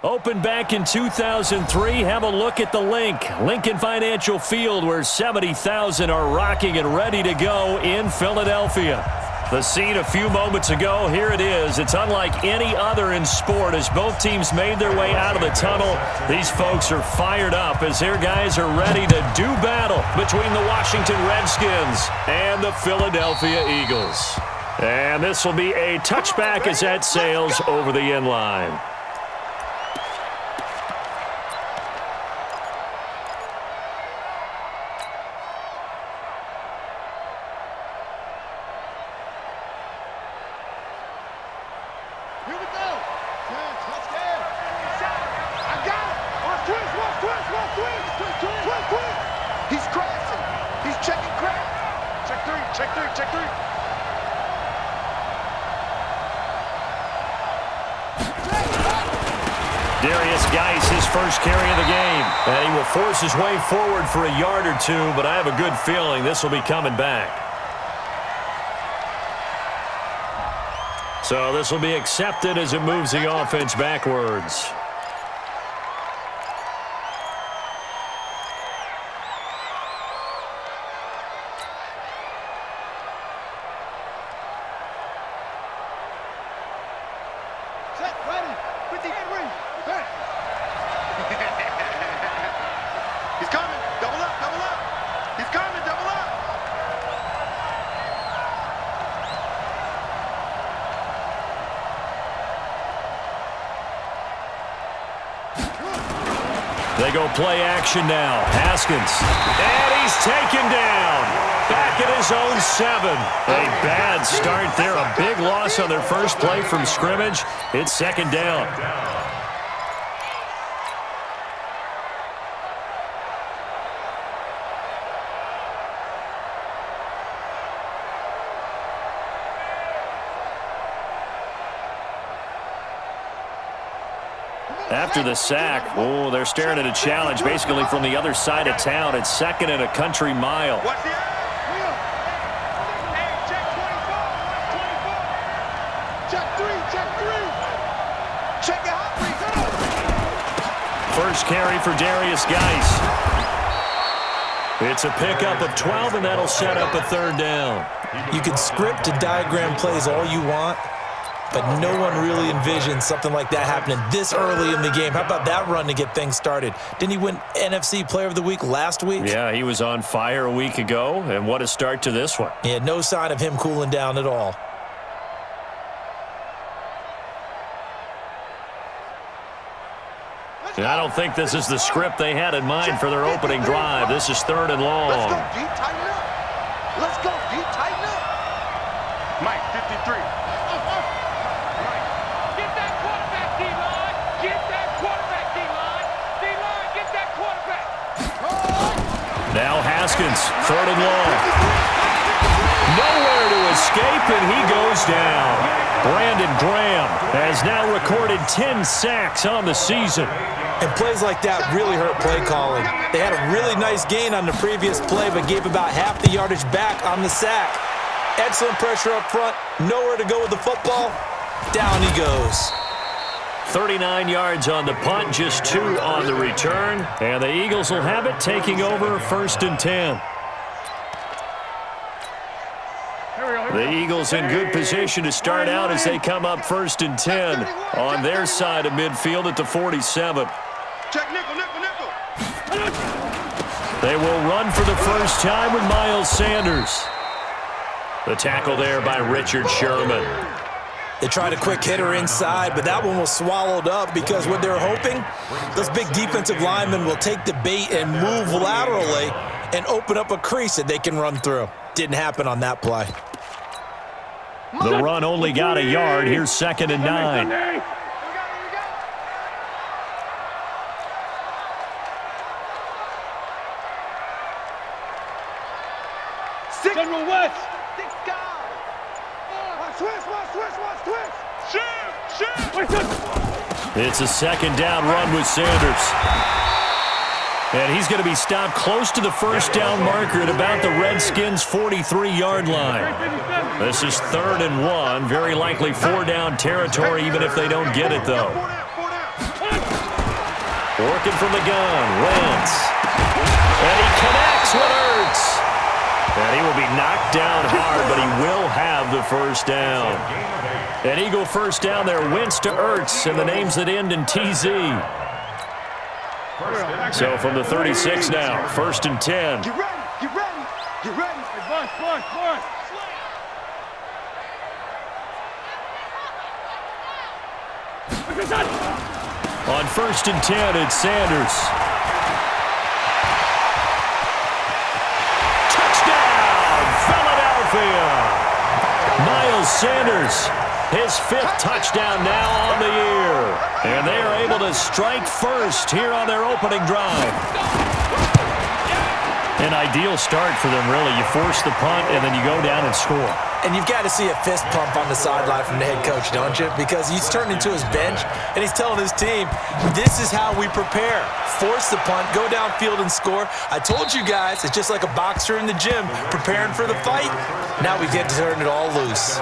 Opened back in 2003, have a look at the Lincoln Financial Field, where 70,000 are rocking and ready to go in Philadelphia. The scene a few moments ago, here it is. It's unlike any other in sport as both teams made their way out of the tunnel. These folks are fired up as their guys are ready to do battle between the Washington Redskins and the Philadelphia Eagles. And this will be a touchback as that sails over the end line. First carry of the game, and he will force his way forward for a yard or two, but I have a good feeling this will be coming back. So this will be accepted as it moves the offense backwards. They go play action now. Haskins. And he's taken down. Back at his own 7. A bad start there. A big loss on their first play from scrimmage. It's second down. After the sack, they're staring at a challenge basically from the other side of town. It's second and a country mile. First carry for Darius Geis. It's a pickup of 12, and that'll set up a third down. You can script and diagram plays all you want, but no one really envisions something like that happening this early in the game. How about that run to get things started? Didn't he win NFC Player of the Week last week? Yeah, he was on fire a week ago, and what a start to this one. Yeah, no sign of him cooling down at all. And I don't think this is the script they had in mind for their opening drive. This is third and long. Let's go deep, tighten up. Let's go deep, tighten up. Mike, 53. Now Haskins, third and long. Nowhere to escape, and he goes down. Brandon Graham has now recorded 10 sacks on the season. And plays like that really hurt play calling. They had a really nice gain on the previous play, but gave about half the yardage back on the sack. Excellent pressure up front. Nowhere to go with the football. Down he goes. 39 yards on the punt, just 2 on the return. And the Eagles will have it, taking over first and 10. The Eagles in good position to start out as they come up first and 10 on their side of midfield at the 47. Check nickel. They will run for the first time with Miles Sanders. The tackle there by Richard Sherman. They tried a quick hitter inside, but that one was swallowed up because what they're hoping, those big defensive linemen will take the bait and move laterally and open up a crease that they can run through. Didn't happen on that play. The run only got a yard. Here's second and 9. General West. It's a second down run with Sanders. And he's going to be stopped close to the first down marker at about the Redskins' 43-yard line. This is third and 1. Very likely 4-down territory, even if they don't get it, though. Working from the gun, Wentz. And he connects with Ertz. And he will be knocked down hard, but he will have the first down. An Eagle first down there, Wentz to Ertz, and the names that end in TZ. So from the 36 now, 1st and 10. Get ready, get ready, get ready. Bun. On 1st and 10, it's Sanders. Touchdown, Philadelphia! Miles Sanders, his 5th touchdown now on the year. And they are able to strike first here on their opening drive. An ideal start for them, really. You force the punt, and then you go down and score. And you've got to see a fist pump on the sideline from the head coach, don't you? Because he's turned into his bench, and he's telling his team, this is how we prepare. Force the punt, go downfield and score. I told you guys, it's just like a boxer in the gym preparing for the fight. Now we get to turn it all loose.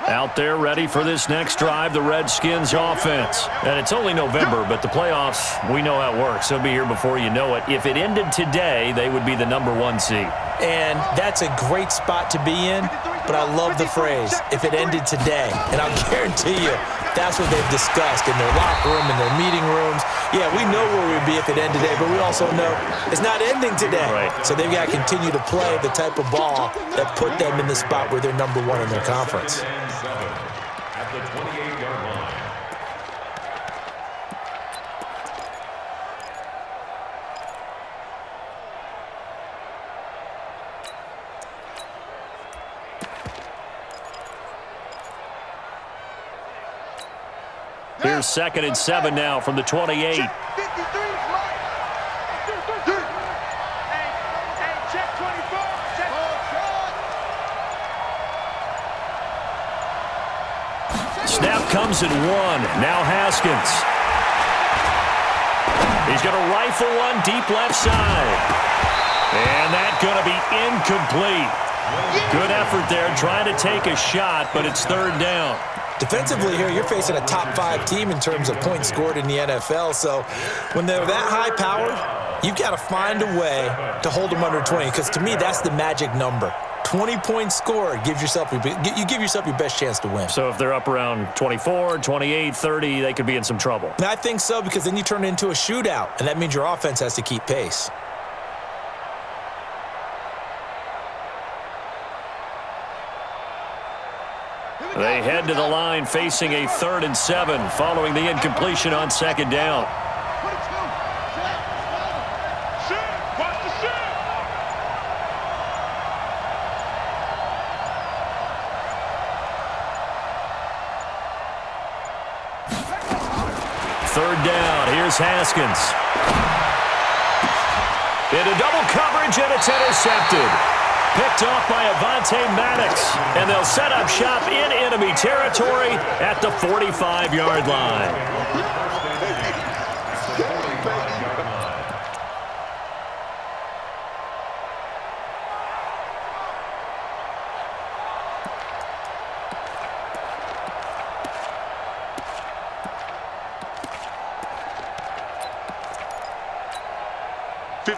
Out there ready for this next drive, the Redskins offense. And it's only November, but the playoffs, we know how it works. They'll be here before you know it. If it ended today, they would be the #1 seed. And that's a great spot to be in, but I love the phrase, if it ended today. And I'll guarantee you, that's what they've discussed in their locker room, in their meeting rooms. Yeah, we know where we'd be if it ended today, but we also know it's not ending today. Right. So they've got to continue to play the type of ball that put them in the spot where they're #1 in their conference. At the 28-yard line. Here's 2nd and 7 now from the 28. Check 53, Mike. Hey, check 24. Check. Snap comes at 1. Now Haskins. He's going to rifle one deep left side. And that's going to be incomplete. Good effort there trying to take a shot, but it's 3rd down. Defensively here, you're facing a top-5 team in terms of points scored in the NFL. So when they're that high-powered, you've got to find a way to hold them under 20. Because to me, that's the magic number. 20 points scored gives yourself your best chance to win. So if they're up around 24, 28, 30, they could be in some trouble. And I think so, because then you turn it into a shootout, and that means your offense has to keep pace. They head to the line facing a 3rd and 7 following the incompletion on 2nd down. Watch the shit. 3rd down. Here's Haskins. Into double coverage, and it's intercepted. Picked off by Avonte Maddox, and they'll set up shop in enemy territory at the 45-yard line.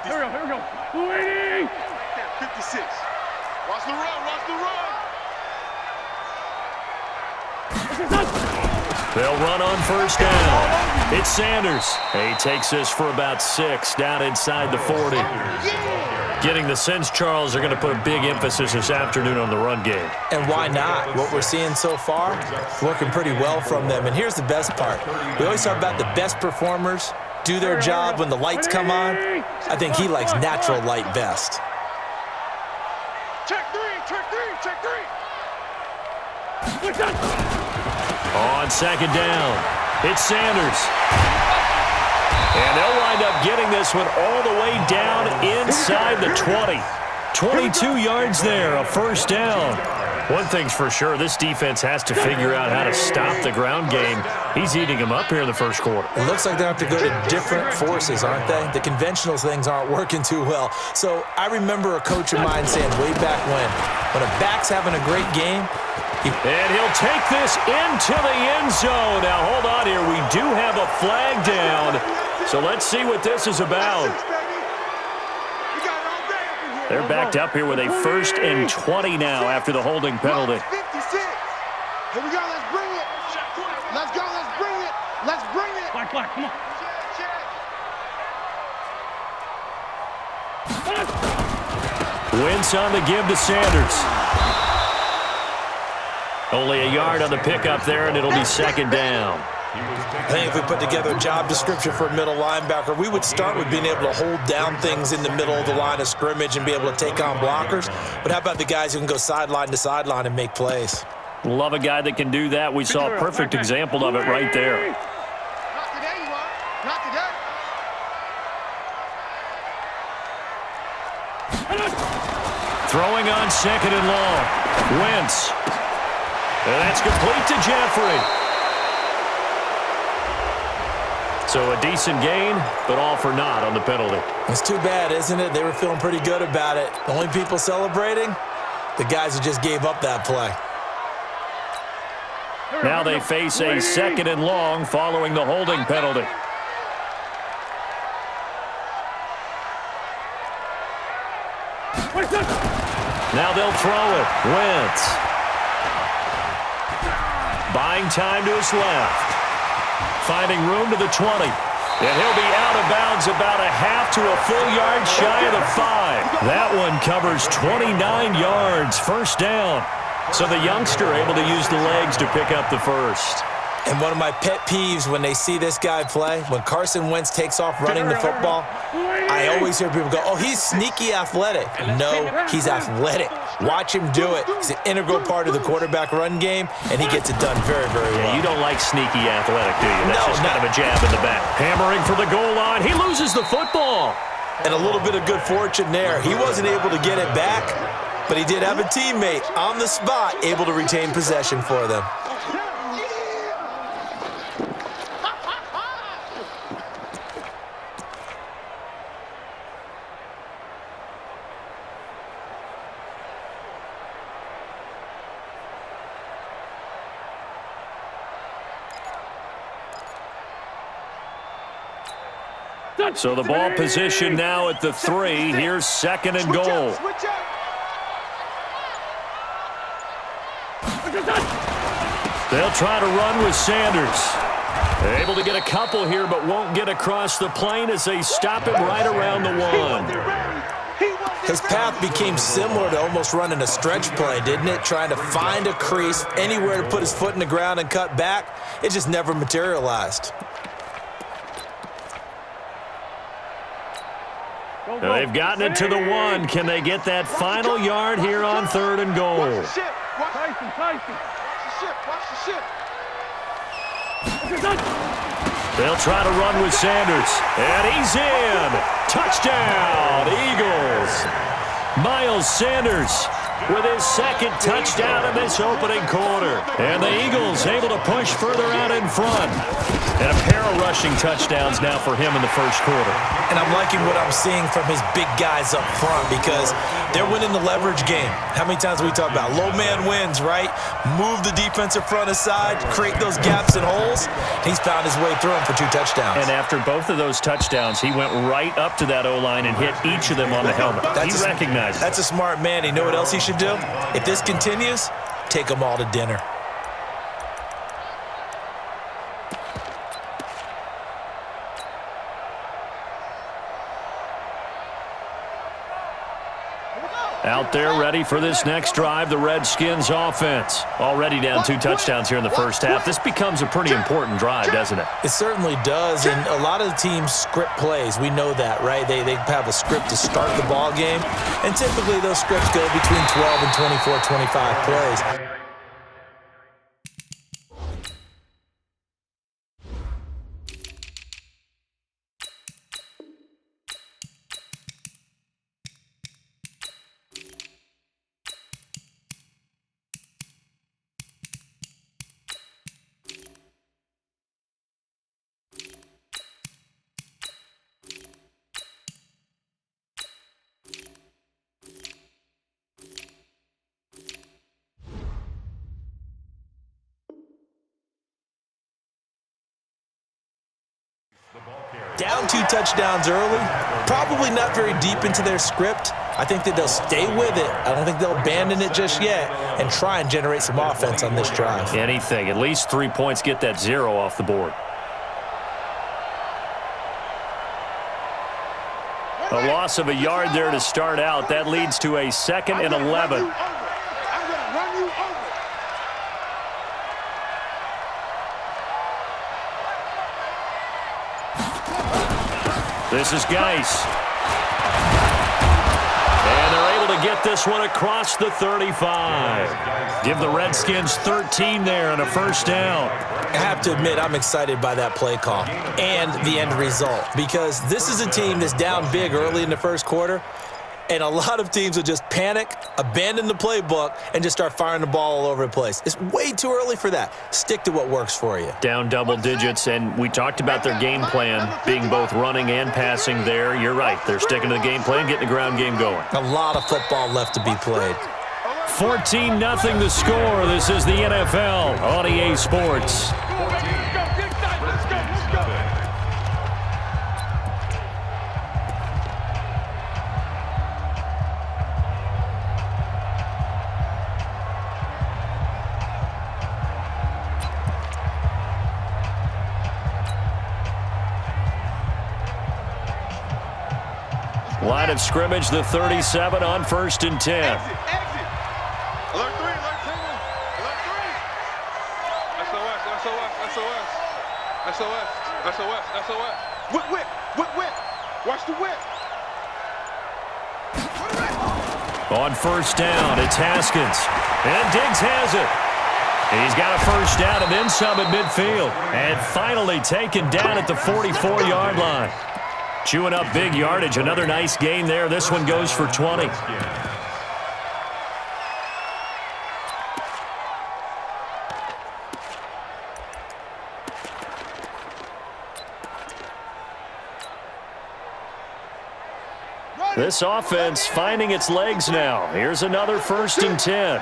Here we go. 56. Watch the run, They'll run on 1st down. It's Sanders. He takes this for about 6 down inside the 40. Getting the sense, Charles, are going to put a big emphasis this afternoon on the run game. And why not? What we're seeing so far, working pretty well from them. And here's the best part. We always talk about the best performers do their job when the lights come on. I think he likes natural light best. Check 3. On 2nd down, it's Sanders. And they'll wind up getting this one all the way down inside the 20. 22 yards there, a 1st down. One thing's for sure, this defense has to figure out how to stop the ground game. He's eating them up here in the first quarter. It looks like they have to go to different forces, aren't they? The conventional things aren't working too well. So I remember a coach of mine saying way back when a back's having a great game, and he'll take this into the end zone. Now, hold on here. We do have a flag down. So let's see what this is about. They're backed up here with a 1st and 20 now after the holding penalty. 56. Here we go. Let's bring it. Let's go. Let's bring it. Let's bring it. Black, come on. Wentz on the give to Sanders. Only a yard on the pickup there, and it'll be 2nd down. I think if we put together a job description for a middle linebacker, we would start with being able to hold down things in the middle of the line of scrimmage and be able to take on blockers. But how about the guys who can go sideline to sideline and make plays? Love a guy that can do that. We saw a perfect example of it right there. Not today, you are. Not today. Throwing on 2nd and long. Wentz. And that's complete to Jeffrey. So a decent gain, but all for naught on the penalty. It's too bad, isn't it? They were feeling pretty good about it. The only people celebrating, the guys who just gave up that play. Now they face a 2nd and long following the holding penalty. Now they'll throw it. Wentz. Buying time to his left. Finding room to the 20. And he'll be out of bounds about a half to a full yard shy of the 5. That one covers 29 yards. 1st down. So the youngster able to use the legs to pick up the 1st. And one of my pet peeves when they see this guy play, when Carson Wentz takes off running the football, I always hear people go, oh, he's sneaky athletic. No, he's athletic. Watch him do it. He's an integral part of the quarterback run game, and he gets it done very, very well. Yeah, you don't like sneaky athletic, do you? That's just kind of a jab in the back. Hammering for the goal line. He loses the football. And a little bit of good fortune there. He wasn't able to get it back, but he did have a teammate on the spot able to retain possession for them. So the ball position now at the 3. Here's 2nd and goal. They'll try to run with Sanders. Able to get a couple here, but won't get across the plane as they stop him right around the 1. His path became similar to almost running a stretch play, didn't it? Trying to find a crease, anywhere to put his foot in the ground and cut back. It just never materialized. Now they've gotten it to the 1. Can they get that final yard here on 3rd and goal? They'll try to run with Sanders. And he's in. Touchdown, Eagles. Miles Sanders with his 2nd touchdown in this opening quarter. And the Eagles able to push further out in front. And a pair of rushing touchdowns now for him in the 1st quarter. And I'm liking what I'm seeing from his big guys up front because they're winning the leverage game. How many times do we talk about low man wins, right? Move the defensive front aside, create those gaps and holes. He's found his way through them for 2 touchdowns. And after both of those touchdowns, he went right up to that O-line and hit each of them on the helmet. He recognized it. That's a smart man. You know what else he should do? If this continues, take them all to dinner. Out there ready for this next drive, the Redskins offense. Already down 2 touchdowns here in the 1st half. This becomes a pretty important drive, doesn't it? It certainly does, and a lot of the teams script plays. We know that, right? They have a script to start the ball game, and typically those scripts go between 12 and 24, 25 plays. Down 2 touchdowns early, probably not very deep into their script. I think that they'll stay with it. I don't think they'll abandon it just yet and try and generate some offense on this drive. Anything. At least 3 points, get that 0 off the board. A loss of a yard there to start out. That leads to a 2nd and 11. I'm going to run you over. This is Geis. And they're able to get this one across the 35. Give the Redskins 13 there and a first down. I have to admit, I'm excited by that play call and the end result because this is a team that's down big early in the first quarter, and a lot of teams will just panic, abandon the playbook, and just start firing the ball all over the place. It's way too early for that. Stick to what works for you. Down double digits, and we talked about their game plan being both running and passing there. You're right. They're sticking to the game plan, getting the ground game going. A lot of football left to be played. 14-0 the score. This is the NFL on EA Sports. Line of scrimmage, the 37 on 1st and 10. Exit. Alert 3, alert 10. Alert 3. SOS. Whip. Watch the whip. On 1st down, it's Haskins. And Diggs has it. He's got a first down and then some at midfield. And finally taken down at the 44-yard line. Chewing up big yardage. Another nice gain there. This one goes for 20. This offense finding its legs now. Here's another 1st and 10.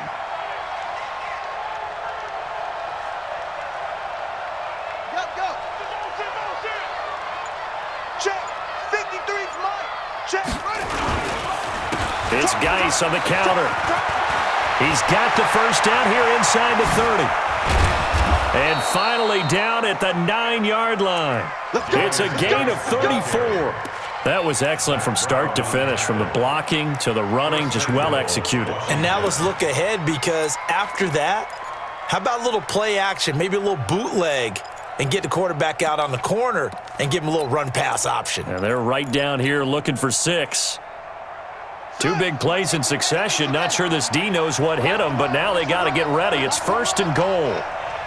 It's Geis on the counter. He's got the first down here inside the 30. And finally down at the 9-yard line. It's a gain of 34. That was excellent from start to finish, from the blocking to the running, just well executed. And now let's look ahead because after that, how about a little play action, maybe a little bootleg, and get the quarterback out on the corner and give him a little run-pass option. And they're right down here looking for 6. 2 big plays in succession. Not sure this D knows what hit him, but now they got to get ready. It's 1st and goal.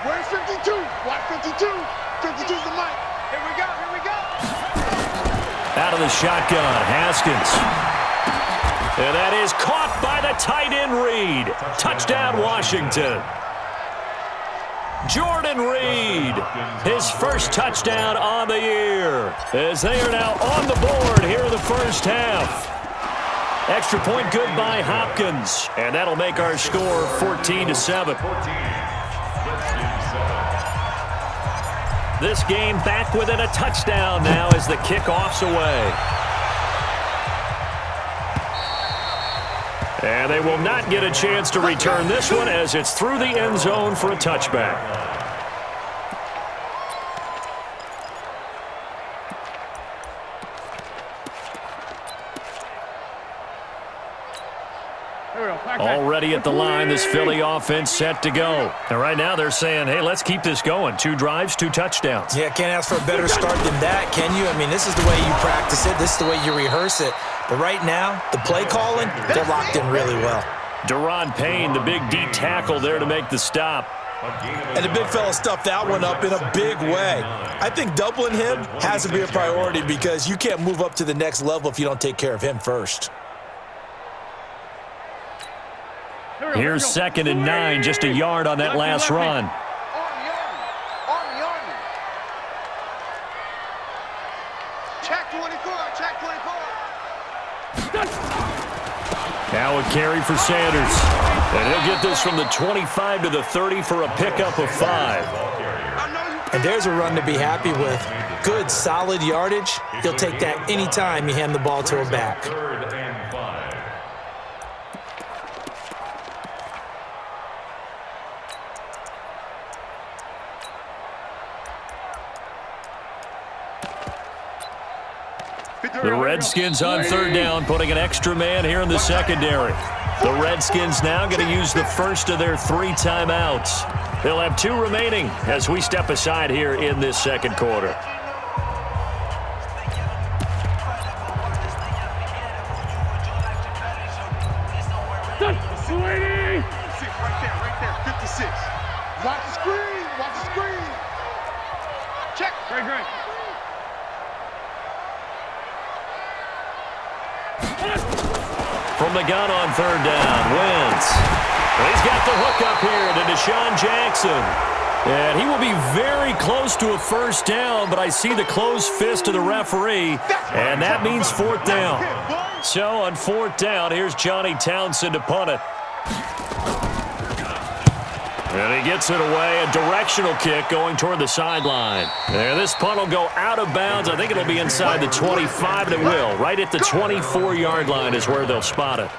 Where's 52? Watch 52. 52's the mic. Here we go. Out of the shotgun, Haskins. And that is caught by the tight end Reed. Touchdown, Washington. Jordan Reed, his first touchdown on the year, as they are now on the board here in the first half. Extra point good by Hopkins, and that'll make our score 14-7. This game back within a touchdown now as the kickoff's away. And they will not get a chance to return this one as it's through the end zone for a touchback. Already at the line, this Philly offense set to go. And right now they're saying, hey, let's keep this going. 2 drives, 2 touchdowns. Yeah, can't ask for a better start than that, can you? I mean, this is the way you practice it. This is the way you rehearse it. But right now, the play calling, they're locked in really well. Deron Payne, the big D tackle there to make the stop. And the big fella stuffed that one up in a big way. I think doubling him has to be a priority because you can't move up to the next level if you don't take care of him first. Here's 2nd and 9, just a yard on that last run. Army. Check 24. Now a carry for Sanders. And he'll get this from the 25 to the 30 for a pickup of 5. I know you And there's a run to be happy with. Good, solid yardage. You'll take that anytime you hand the ball to a back. The Redskins on third down, putting an extra man here in the secondary. The Redskins now going to use the first of their 3 timeouts. They'll have 2 remaining as we step aside here in this second quarter. Right there, 56. Watch the screen, watch the screen. Check. Great. From the gun on third down, Wentz. He's got the hook up here to Deshaun Jackson. And he will be very close to a first down, but I see the closed fist of the referee, and that means fourth down. So on fourth down, here's Johnny Townsend to punt it. And he gets it away, a directional kick going toward the sideline. And this punt will go out of bounds. I think it'll be inside the 25, and it will. Right at the 24-yard line is where they'll spot it.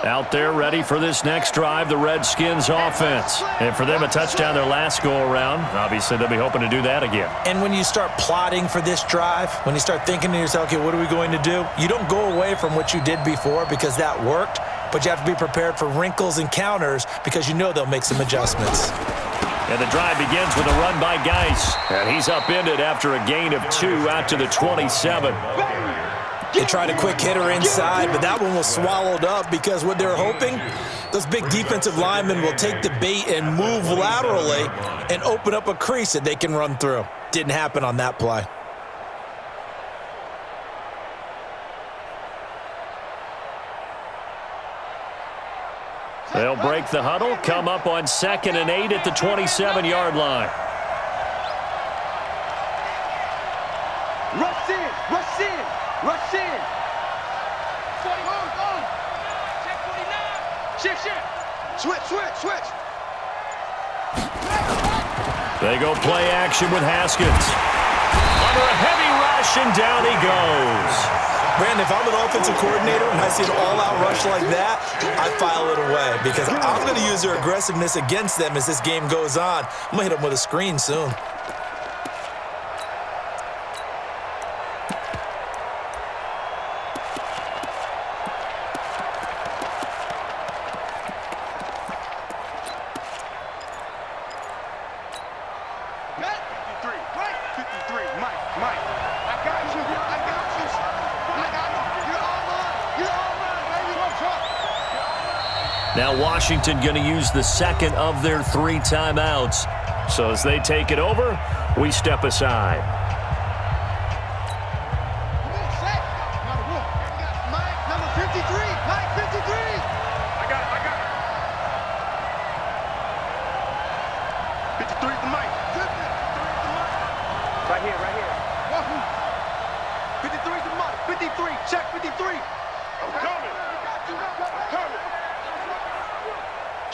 Out there ready for this next drive, the Redskins offense. And for them, a touchdown their last go-around. Obviously, they'll be hoping to do that again. And when you start plotting for this drive, when you start thinking to yourself, okay, what are we going to do? You don't go away from what you did before because that worked, but you have to be prepared for wrinkles and counters because you know they'll make some adjustments. And the drive begins with a run by Geis. And he's upended after a gain of 2 out to the 27. They tried a quick hitter inside, but that one was swallowed up because what they're hoping, those big defensive linemen will take the bait and move laterally and open up a crease that they can run through. Didn't happen on that play. They'll break the huddle, come up on 2nd and 8 at the 27-yard line. Rush in, rush in, rush in. 41, on. Check 49. Shift. Switch. They go play action with Haskins. Under a heavy rush, and down he goes. Brandon, if I'm an offensive coordinator and I see an all-out rush like that, I file it away because I'm going to use their aggressiveness against them as this game goes on. I'm going to hit them with a screen soon. Now Washington going to use the second of their 3 timeouts. So as they take it over, we step aside. Mike, number 53. Mike, 53. I got it. 53 to Mike. Right here. 53 to Mike. 53. Check 53. I'm coming.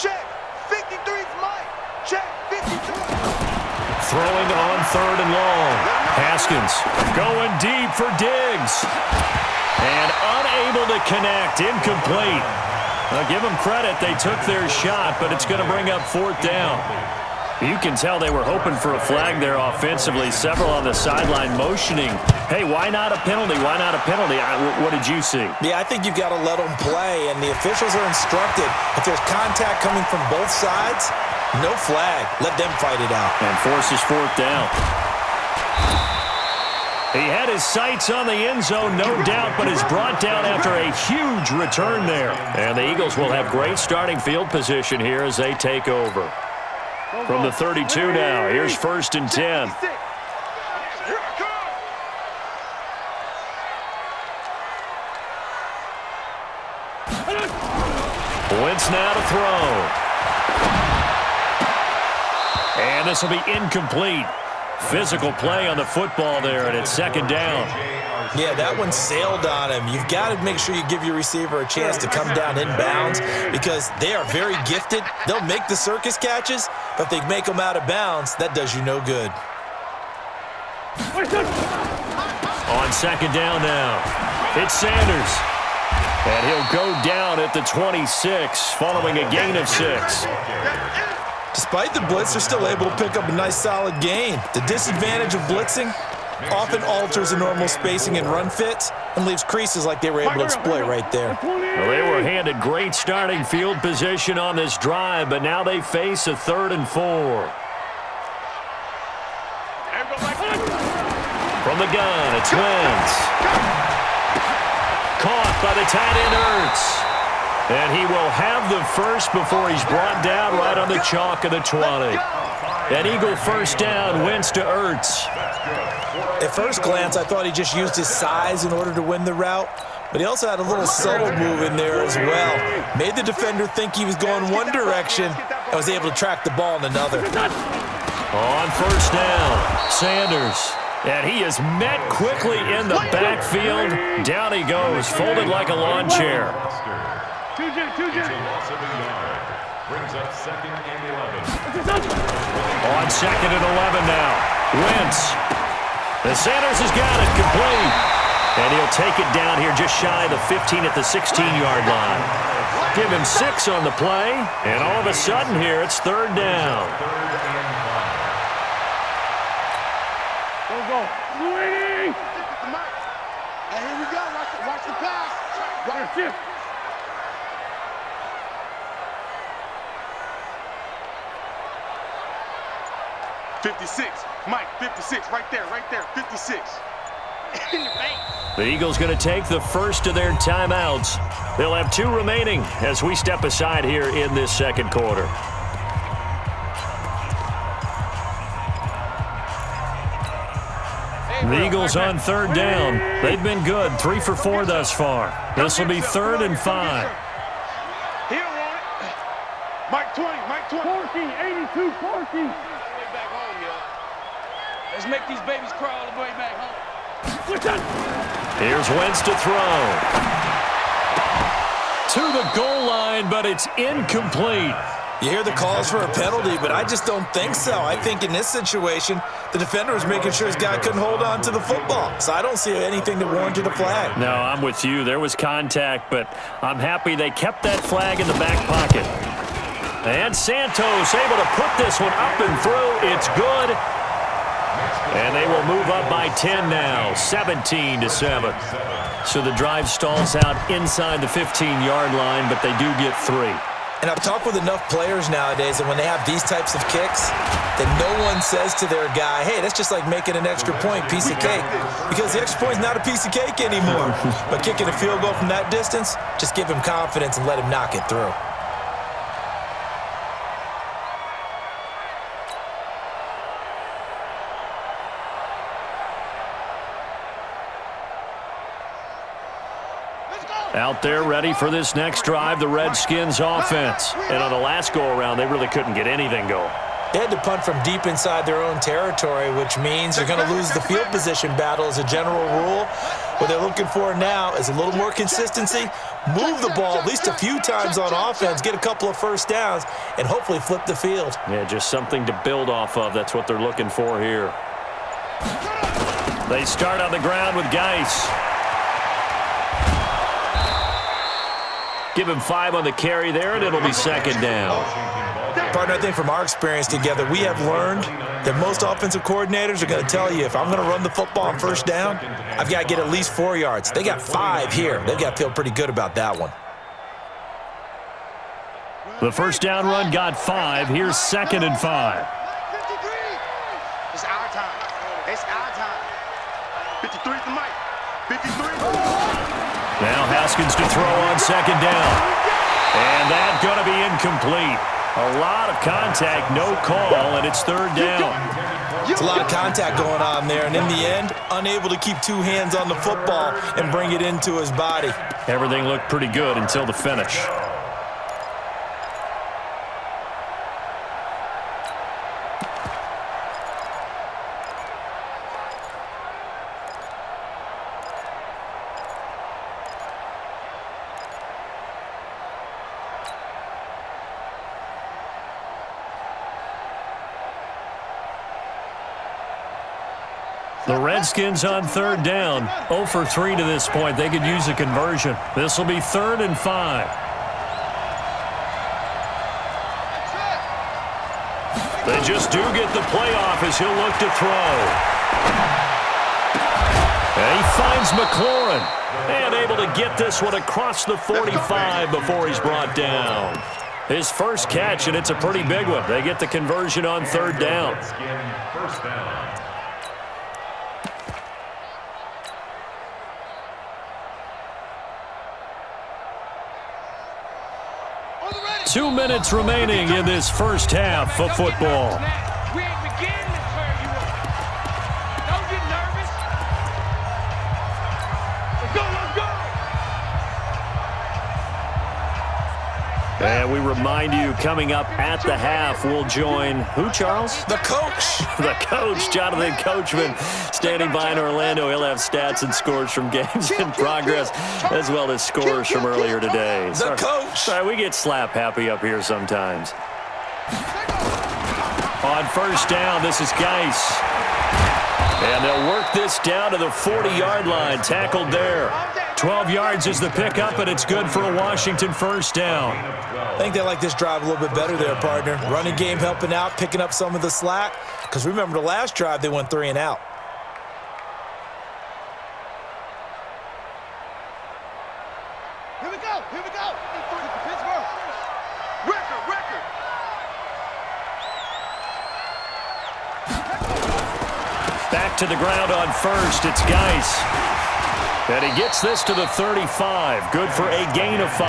Check. 53's Mike. Check. 53. Throwing on 3rd and long. Haskins going deep for Diggs. And unable to connect. Incomplete. Now give them credit. They took their shot, but it's going to bring up 4th down. You can tell they were hoping for a flag there offensively. Several on the sideline motioning. Hey, why not a penalty? Why not a penalty? What did you see? Yeah, I think you've got to let them play, and the officials are instructed. If there's contact coming from both sides, no flag. Let them fight it out. And forces 4th down. He had his sights on the end zone, no doubt, but is brought down after a huge return there. And the Eagles will have great starting field position here as they take over. From the 32 now, here's 1st and 10. Wentz now to throw. And this will be incomplete. Physical play on the football there, and it's second down. Yeah, that one sailed on him. You've got to make sure you give your receiver a chance to come down inbounds because they are very gifted. They'll make the circus catches, but if they make them out of bounds, that does you no good. On second down now, it's Sanders. And he'll go down at the 26 following a gain of 6. Despite the blitz, they're still able to pick up a nice solid gain. The disadvantage of blitzing often alters the normal spacing and run fits and leaves creases like they were able to exploit right there. Well, they were handed great starting field position on this drive, but now they face a 3rd and 4. From the gun, it's Wentz. Caught by the tight end, Ertz. And he will have the first before he's brought down right on the chalk of the 20. An Eagle first down, Wentz to Ertz. At first glance, I thought he just used his size in order to win the route, but he also had a little subtle move in there as well. Made the defender think he was going one direction and was able to track the ball in another. On first down, Sanders. And he is met quickly in the backfield. Down he goes, folded like a lawn chair. On second and 11 now, Wentz. And Sanders has got it complete. And he'll take it down here just shy of the 15 at the 16-yard line. Give him 6 on the play, and all of a sudden here it's 3rd down. Go. Louis! And here we go. Watch the pass. Watch it. "56, Mike, 56, right there, 56. In your face. The Eagles going to take the first of their timeouts. They'll have 2 remaining as we step aside here in this second quarter. The Eagles on 3rd down. They've been good, 3 for 4 thus far. This will be 3rd and 5. He don't want it. Mike 20. Porky, 82, Porky. Way back home, yo. Let's make these babies cry all the way back home. Here's Wentz to throw. To the goal line, but it's incomplete. You hear the calls for a penalty, but I just don't think so. I think in this situation, the defender was making sure his guy couldn't hold on to the football. So I don't see anything that warranted a flag. No, I'm with you. There was contact, but I'm happy they kept that flag in the back pocket. And Santos able to put this one up and through. It's good. And they will move up by 10 now, 17-7. So the drive stalls out inside the 15-yard line, but they do get 3. And I've talked with enough players nowadays, and when they have these types of kicks, that no one says to their guy, hey, that's just like making an extra point, piece of cake. Because the extra point is not a piece of cake anymore. But kicking a field goal from that distance, just give him confidence and let him knock it through. Out there ready for this next drive, the Redskins offense. And on the last go-around, they really couldn't get anything going. They had to punt from deep inside their own territory, which means you're going to lose the field position battle as a general rule. What they're looking for now is a little more consistency, move the ball at least a few times on offense, get a couple of first downs, and hopefully flip the field. Yeah, just something to build off of. That's what they're looking for here. They start on the ground with Geis. Give him 5 on the carry there, and it'll be second down. Partner, I think from our experience together, we have learned that most offensive coordinators are going to tell you, if I'm going to run the football on first down, I've got to get at least 4 yards. They got 5 here. They've got to feel pretty good about that one. The first down run got 5. Here's second and 5. 53. It's our time. It's our time. 53 to Mike. 53. Now Haskins to throw on second down. And that's going to be incomplete. A lot of contact, no call, and it's third down. It's a lot of contact going on there, and in the end, unable to keep 2 hands on the football and bring it into his body. Everything looked pretty good until the finish. The Redskins on third down. 0 for 3 to this point. They could use a conversion. This will be 3rd and 5. They just do get the play off as he'll look to throw. And he finds McLaurin. And able to get this one across the 45 before he's brought down. His first catch, and it's a pretty big one. They get the conversion on third down. First down. 2 minutes remaining in this first half of football. We ain't beginning to turn you up. Don't get nervous. Let's go, let's go. And we remind you, coming up at the half, we'll join who, Charles? The coach. The coach, Jonathan Coachman, standing by in Orlando. He'll have stats and scores from games in progress, as well as scores from earlier today. The coach. Sorry, we get slap happy up here sometimes. On first down, this is Geis. And they'll work this down to the 40-yard line, tackled there. 12 yards is the pickup, and it's good for a Washington first down. I think they like this drive a little bit better there, partner. Running game helping out, picking up some of the slack. Because remember, the last drive, they went 3 and out. Here we go, here we go. Pittsburgh. Record. Back to the ground on first, it's Geis. And he gets this to the 35. Good for a gain of 5.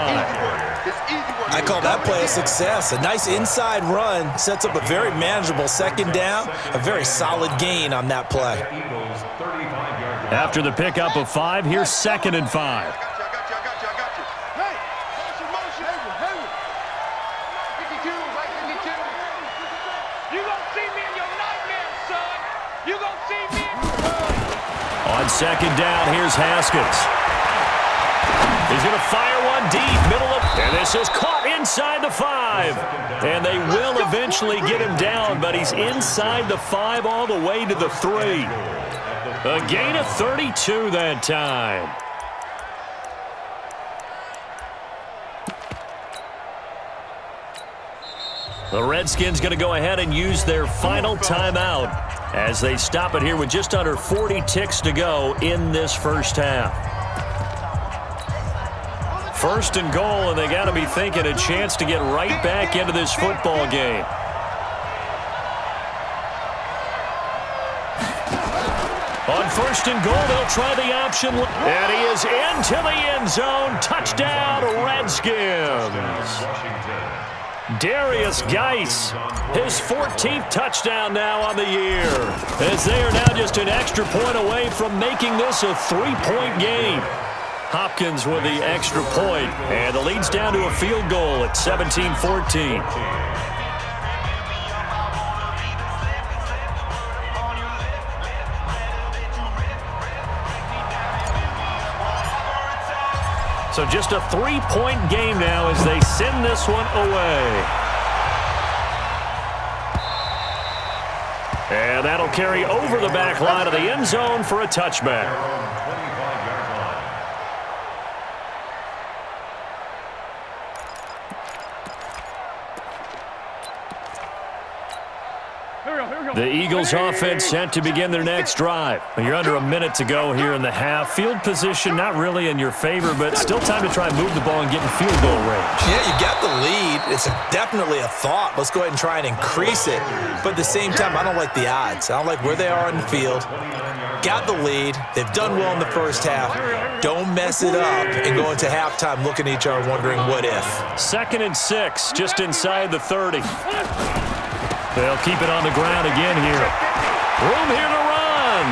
I call that play a success. A nice inside run sets up a very manageable second down. A very solid gain on that play. After the pickup of 5, here's 2nd and 5. I got you. Hey, motion. Hey, 52, right 52. You gonna see me in your nightmares, son. You gonna see me. On second down, here's Haskins. He's going to fire one deep, middle of, and this is caught inside the 5. And they will eventually get him down, but he's inside the 5 all the way to the 3. A gain of 32 that time. The Redskins going to go ahead and use their final timeout as they stop it here with just under 40 ticks to go in this first half. First and goal, and they got to be thinking a chance to get right back into this football game. On first and goal, they'll try the option. And he is into the end zone. Touchdown, Redskins. Darius Geis, his 14th touchdown now on the year, as they are now just an extra point away from making this a 3-point game. Hopkins with the extra point, and the lead's down to a field goal at 17-14. So just a 3-point game now as they send this one away. And that'll carry over the back line of the end zone for a touchback. The Eagles offense set to begin their next drive. You're under a minute to go here in the half. Field position not really in your favor, but still time to try and move the ball and get in field goal range. Yeah, you got the lead. It's definitely a thought. Let's go ahead and try and increase it. But at the same time, I don't like the odds. I don't like where they are on the field. Got the lead. They've done well in the first half. Don't mess it up and go into halftime looking at each other wondering what if. 2nd and 6, just inside the 30. They'll keep it on the ground again here. Room here to run.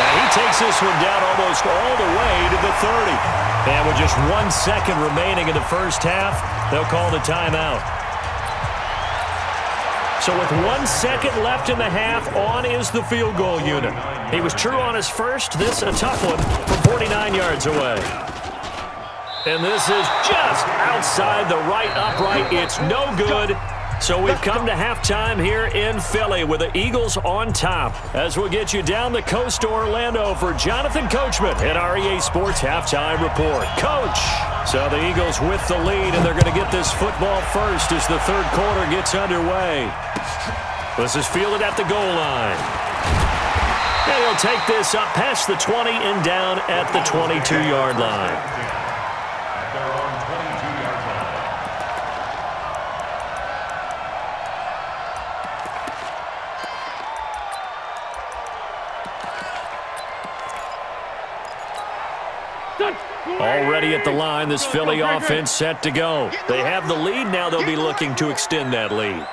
And he takes this one down almost all the way to the 30. And with just 1 second remaining in the first half, they'll call the timeout. So with 1 second left in the half, on is the field goal unit. He was true on his first. This a tough one from 49 yards away. And this is just outside the right upright. It's no good. So we've come to halftime here in Philly with the Eagles on top. As we'll get you down the coast to Orlando for Jonathan Coachman at our EA Sports Halftime Report. Coach! So the Eagles with the lead, and they're going to get this football first as the third quarter gets underway. This is fielded at the goal line. And he'll take this up past the 20 and down at the 22-yard line. Already at the line, this Philly offense set to go. They have the lead. Now they'll be looking to extend that lead.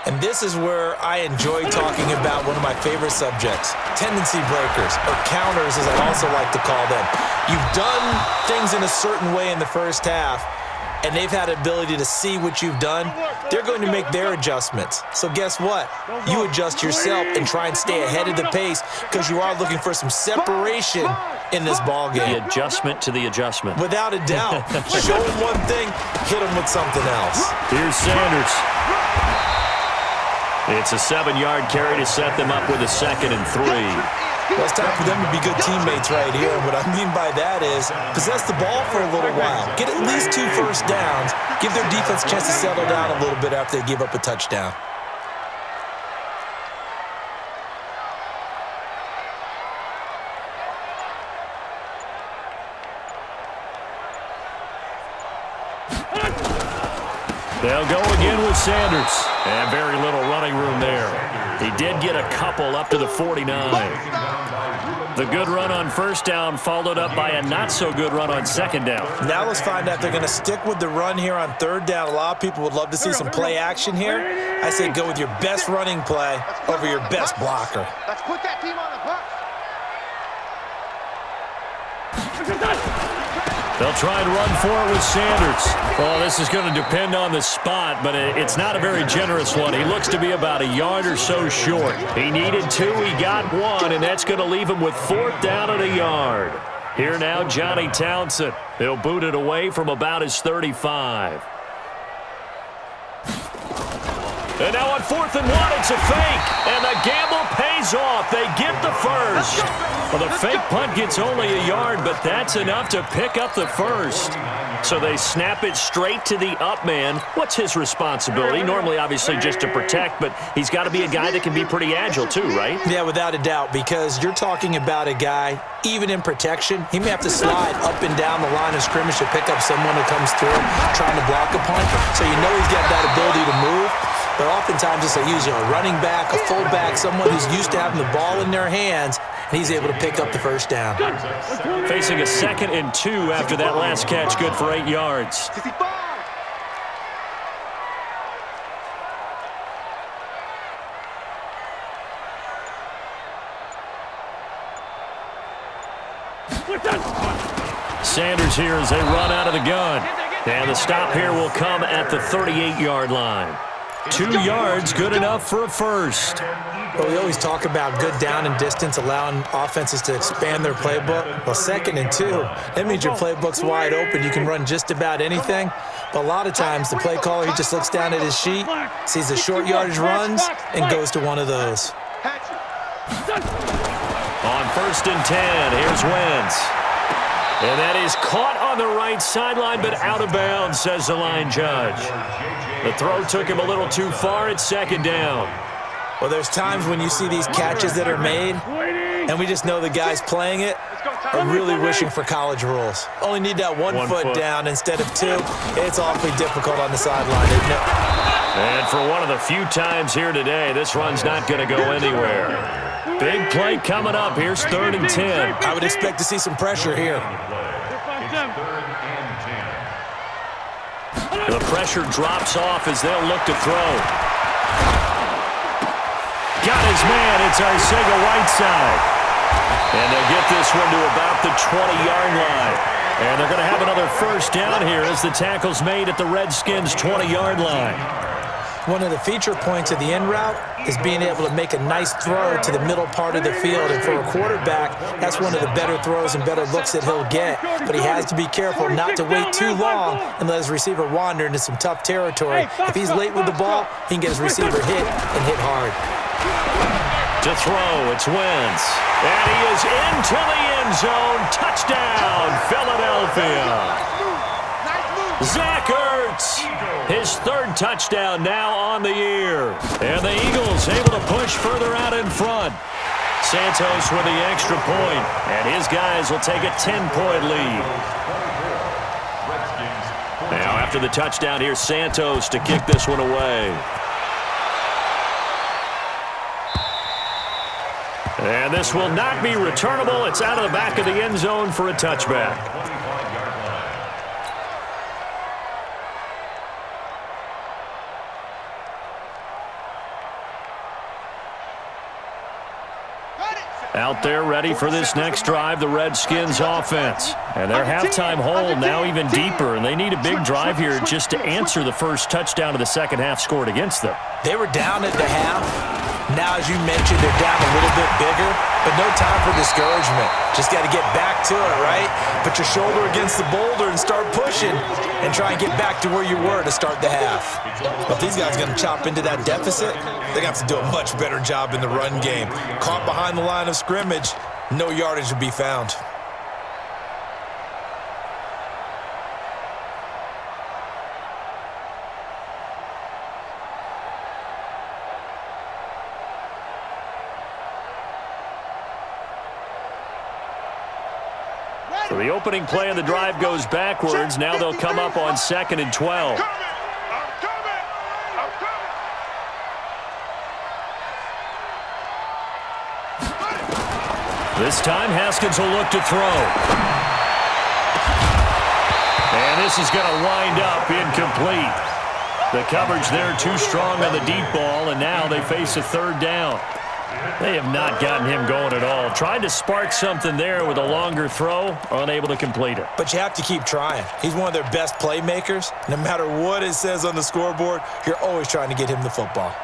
And this is where I enjoy talking about one of my favorite subjects, tendency breakers, or counters as I also like to call them. You've done things in a certain way in the first half, and they've had the ability to see what you've done. They're going to make their adjustments. So guess what? You adjust yourself and try and stay ahead of the pace because you are looking for some separation in this ball game. The adjustment to the adjustment. Without a doubt. Show them one thing, hit them with something else. Here's Sanders. It's a 7-yard carry to set them up with a 2nd and 3. Well, it's time for them to be good teammates right here. And what I mean by that is possess the ball for a little while. Get at least 2 first downs. Give their defense a chance to settle down a little bit after they give up a touchdown. They'll go again with Sanders. And very little running room there. He did get a couple up to the 49. The good run on first down followed up by a not-so-good run on second down. Now let's find out they're going to stick with the run here on third down. A lot of people would love to see some play action here. I say go with your best running play over your best blocker. Let's put that team on the bus. They'll try and run for it with Sanders. Well, this is going to depend on the spot, but it's not a very generous one. He looks to be about a yard or so short. He needed 2, he got 1, and that's going to leave him with 4th down and a yard. Here now, Johnny Townsend. He'll boot it away from about his 35. And now on 4th and 1, it's a fake. And the gamble pays off. They get the first. Well, the fake punt gets only a yard, but that's enough to pick up the first. So they snap it straight to the up man. What's his responsibility? Normally, obviously, just to protect, but he's got to be a guy that can be pretty agile too, right? Yeah, without a doubt, because you're talking about a guy, even in protection, he may have to slide up and down the line of scrimmage to pick up someone who comes through trying to block a punt. So you know he's got that ability to move. But oftentimes it's a running back, a fullback, someone who's used to having the ball in their hands, and he's able to pick up the first down. Facing a 2nd and 2 after that last catch, good for 8 yards. Sanders here as they run out of the gun. And the stop here will come at the 38-yard line. 2 yards, good enough for a first. Well, we always talk about good down and distance, allowing offenses to expand their playbook. Well, 2nd and 2, that means your playbook's wide open. You can run just about anything. But a lot of times, the play caller, he just looks down at his sheet, sees the short yardage runs, and goes to one of those. On 1st and 10, here's Wentz. And that is caught on the right sideline, but out of bounds, says the line judge. The throw took him a little too far. It's 2nd down. Well, there's times when you see these catches that are made, and we just know the guys playing it are really wishing for college rules. Only need that one foot down instead of 2. It's awfully difficult on the sideline, isn't it? And for one of the few times here today, this run's not going to go anywhere. Big play coming up. Here's 3rd and 10. I would expect to see some pressure here. The pressure drops off as they'll look to throw. Got his man. It's Arcega-Whiteside. And they'll get this one to about the 20-yard line. And they're going to have another first down here as the tackle's made at the Redskins' 20-yard line. One of the feature points of the in route is being able to make a nice throw to the middle part of the field. And for a quarterback, that's one of the better throws and better looks that he'll get. But he has to be careful not to wait too long and let his receiver wander into some tough territory. If he's late with the ball, he can get his receiver hit and hit hard. To throw, it's Wentz. And he is into the end zone. Touchdown, Philadelphia. Zach Ertz, his third touchdown now on the year. And the Eagles able to push further out in front. Santos with the extra point, and his guys will take a 10-point lead. Now after the touchdown, here's Santos to kick this one away. And this will not be returnable. It's out of the back of the end zone for a touchback. Out there ready for this next drive, the Redskins offense. And their halftime hole now even deeper, and they need a big drive here just to answer the first touchdown of the second half scored against them. They were down at the half. Now, as you mentioned, they're down a little bit bigger, but no time for discouragement. Just got to get back to it, right? Put your shoulder against the boulder and start pushing and try and get back to where you were to start the half. But if these guys are going to chop into that deficit, they're going to have to do a much better job in the run game. Caught behind the line of scrimmage, no yardage to be found. So the opening play of the drive goes backwards. Now they'll come up on 2nd and 12. This time Haskins will look to throw. And this is going to wind up incomplete. The coverage there too strong on the deep ball, and now they face a third down. They have not gotten him going at all. Tried to spark something there with a longer throw, unable to complete it. But you have to keep trying. He's one of their best playmakers. No matter what it says on the scoreboard, you're always trying to get him the football.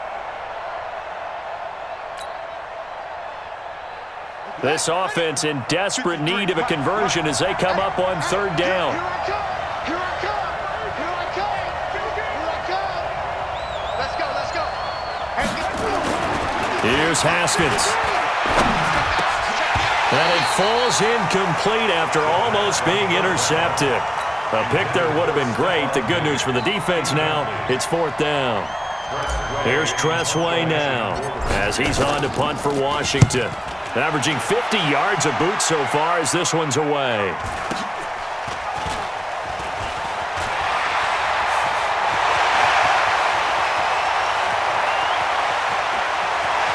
This offense in desperate need of a conversion as they come up on third down. Here I come. Let's go. Here's Haskins. And it falls incomplete after almost being intercepted. A pick there would have been great. The good news for the defense now, it's fourth down. Here's Tressway now as he's on to punt for Washington. Averaging 50 yards a boot so far as this one's away.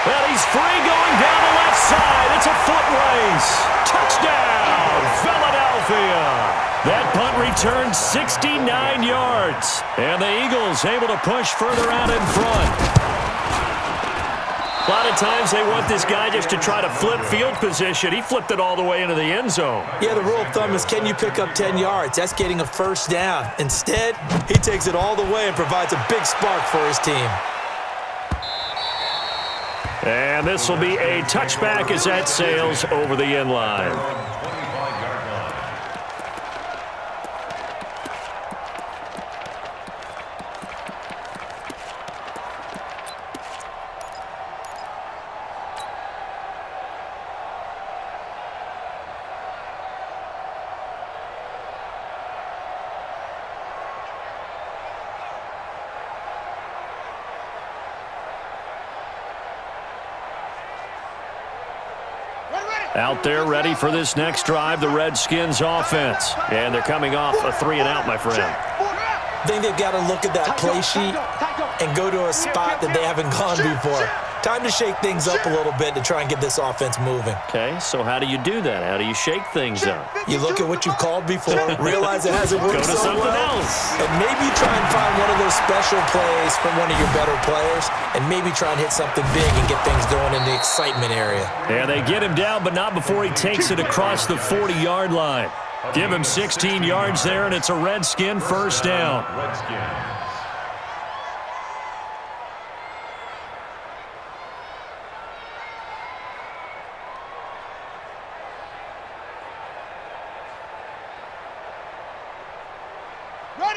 Well, he's free going down the left side. It's a foot race. Touchdown, Philadelphia. That punt returned 69 yards. And the Eagles able to push further out in front. A lot of times they want this guy just to try to flip field position. He flipped it all the way into the end zone. Yeah, the rule of thumb is can you pick up 10 yards? That's getting a first down. Instead, he takes it all the way and provides a big spark for his team. And this will be a touchback as that sails over the end line. Out there ready for this next drive, the Redskins offense. And they're coming off a 3-and-out, my friend. I think they've got to look at that play sheet and go to a spot that they haven't gone before. Time to shake things up a little bit to try and get this offense moving. Okay, so how do you do that? How do you shake things up? You look at what you've called before, realize it hasn't worked Go to so something well, else. and maybe try and find one of those special plays from one of your better players, and maybe try and hit something big and get things going in the excitement area. Yeah, they get him down, but not before he takes it across the 40-yard line. Give him 16 yards there, and it's a Redskin first down.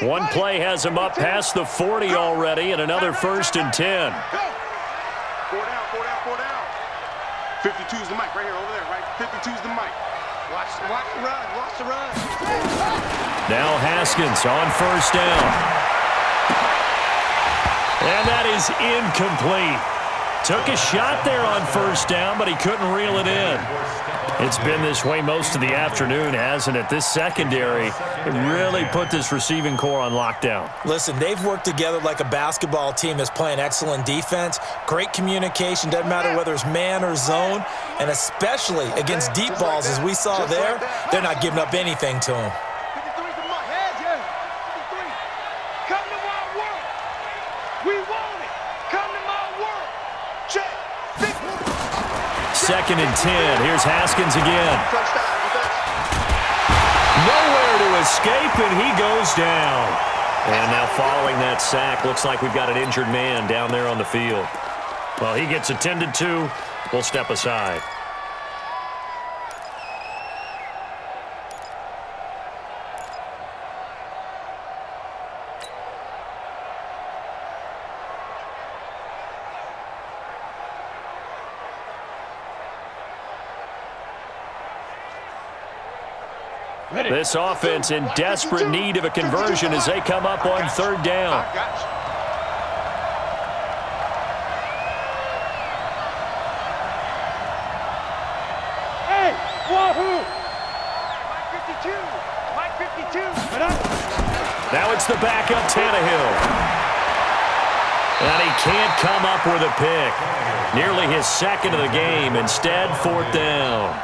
One play has him up past the 40 already, and another 1st and 10. 4 down. 52's the mic right here, over there, right? 52's the mic. Watch the run. Now Haskins on 1st down. And that is incomplete. Took a shot there on 1st down, but he couldn't reel it in. It's been this way most of the afternoon, hasn't it? This secondary, it really put this receiving core on lockdown. Listen, they've worked together like a basketball team that's playing excellent defense. Great communication, doesn't matter whether it's man or zone, and especially against deep balls, as we saw there, they're not giving up anything to them. 53's the mic. 53. Come to my work. We want it. Come to my work. Check. 2nd and 10. Here's Haskins again. Nowhere to escape, and he goes down. And now following that sack, looks like we've got an injured man down there on the field. Well, he gets attended to. We'll step aside. This offense in desperate need of a conversion as they come up on 3rd down. Hey, wahoo! Mike 52. Now it's the backup Tannehill. And he can't come up with a pick. Nearly his 2nd of the game. Instead, 4th down.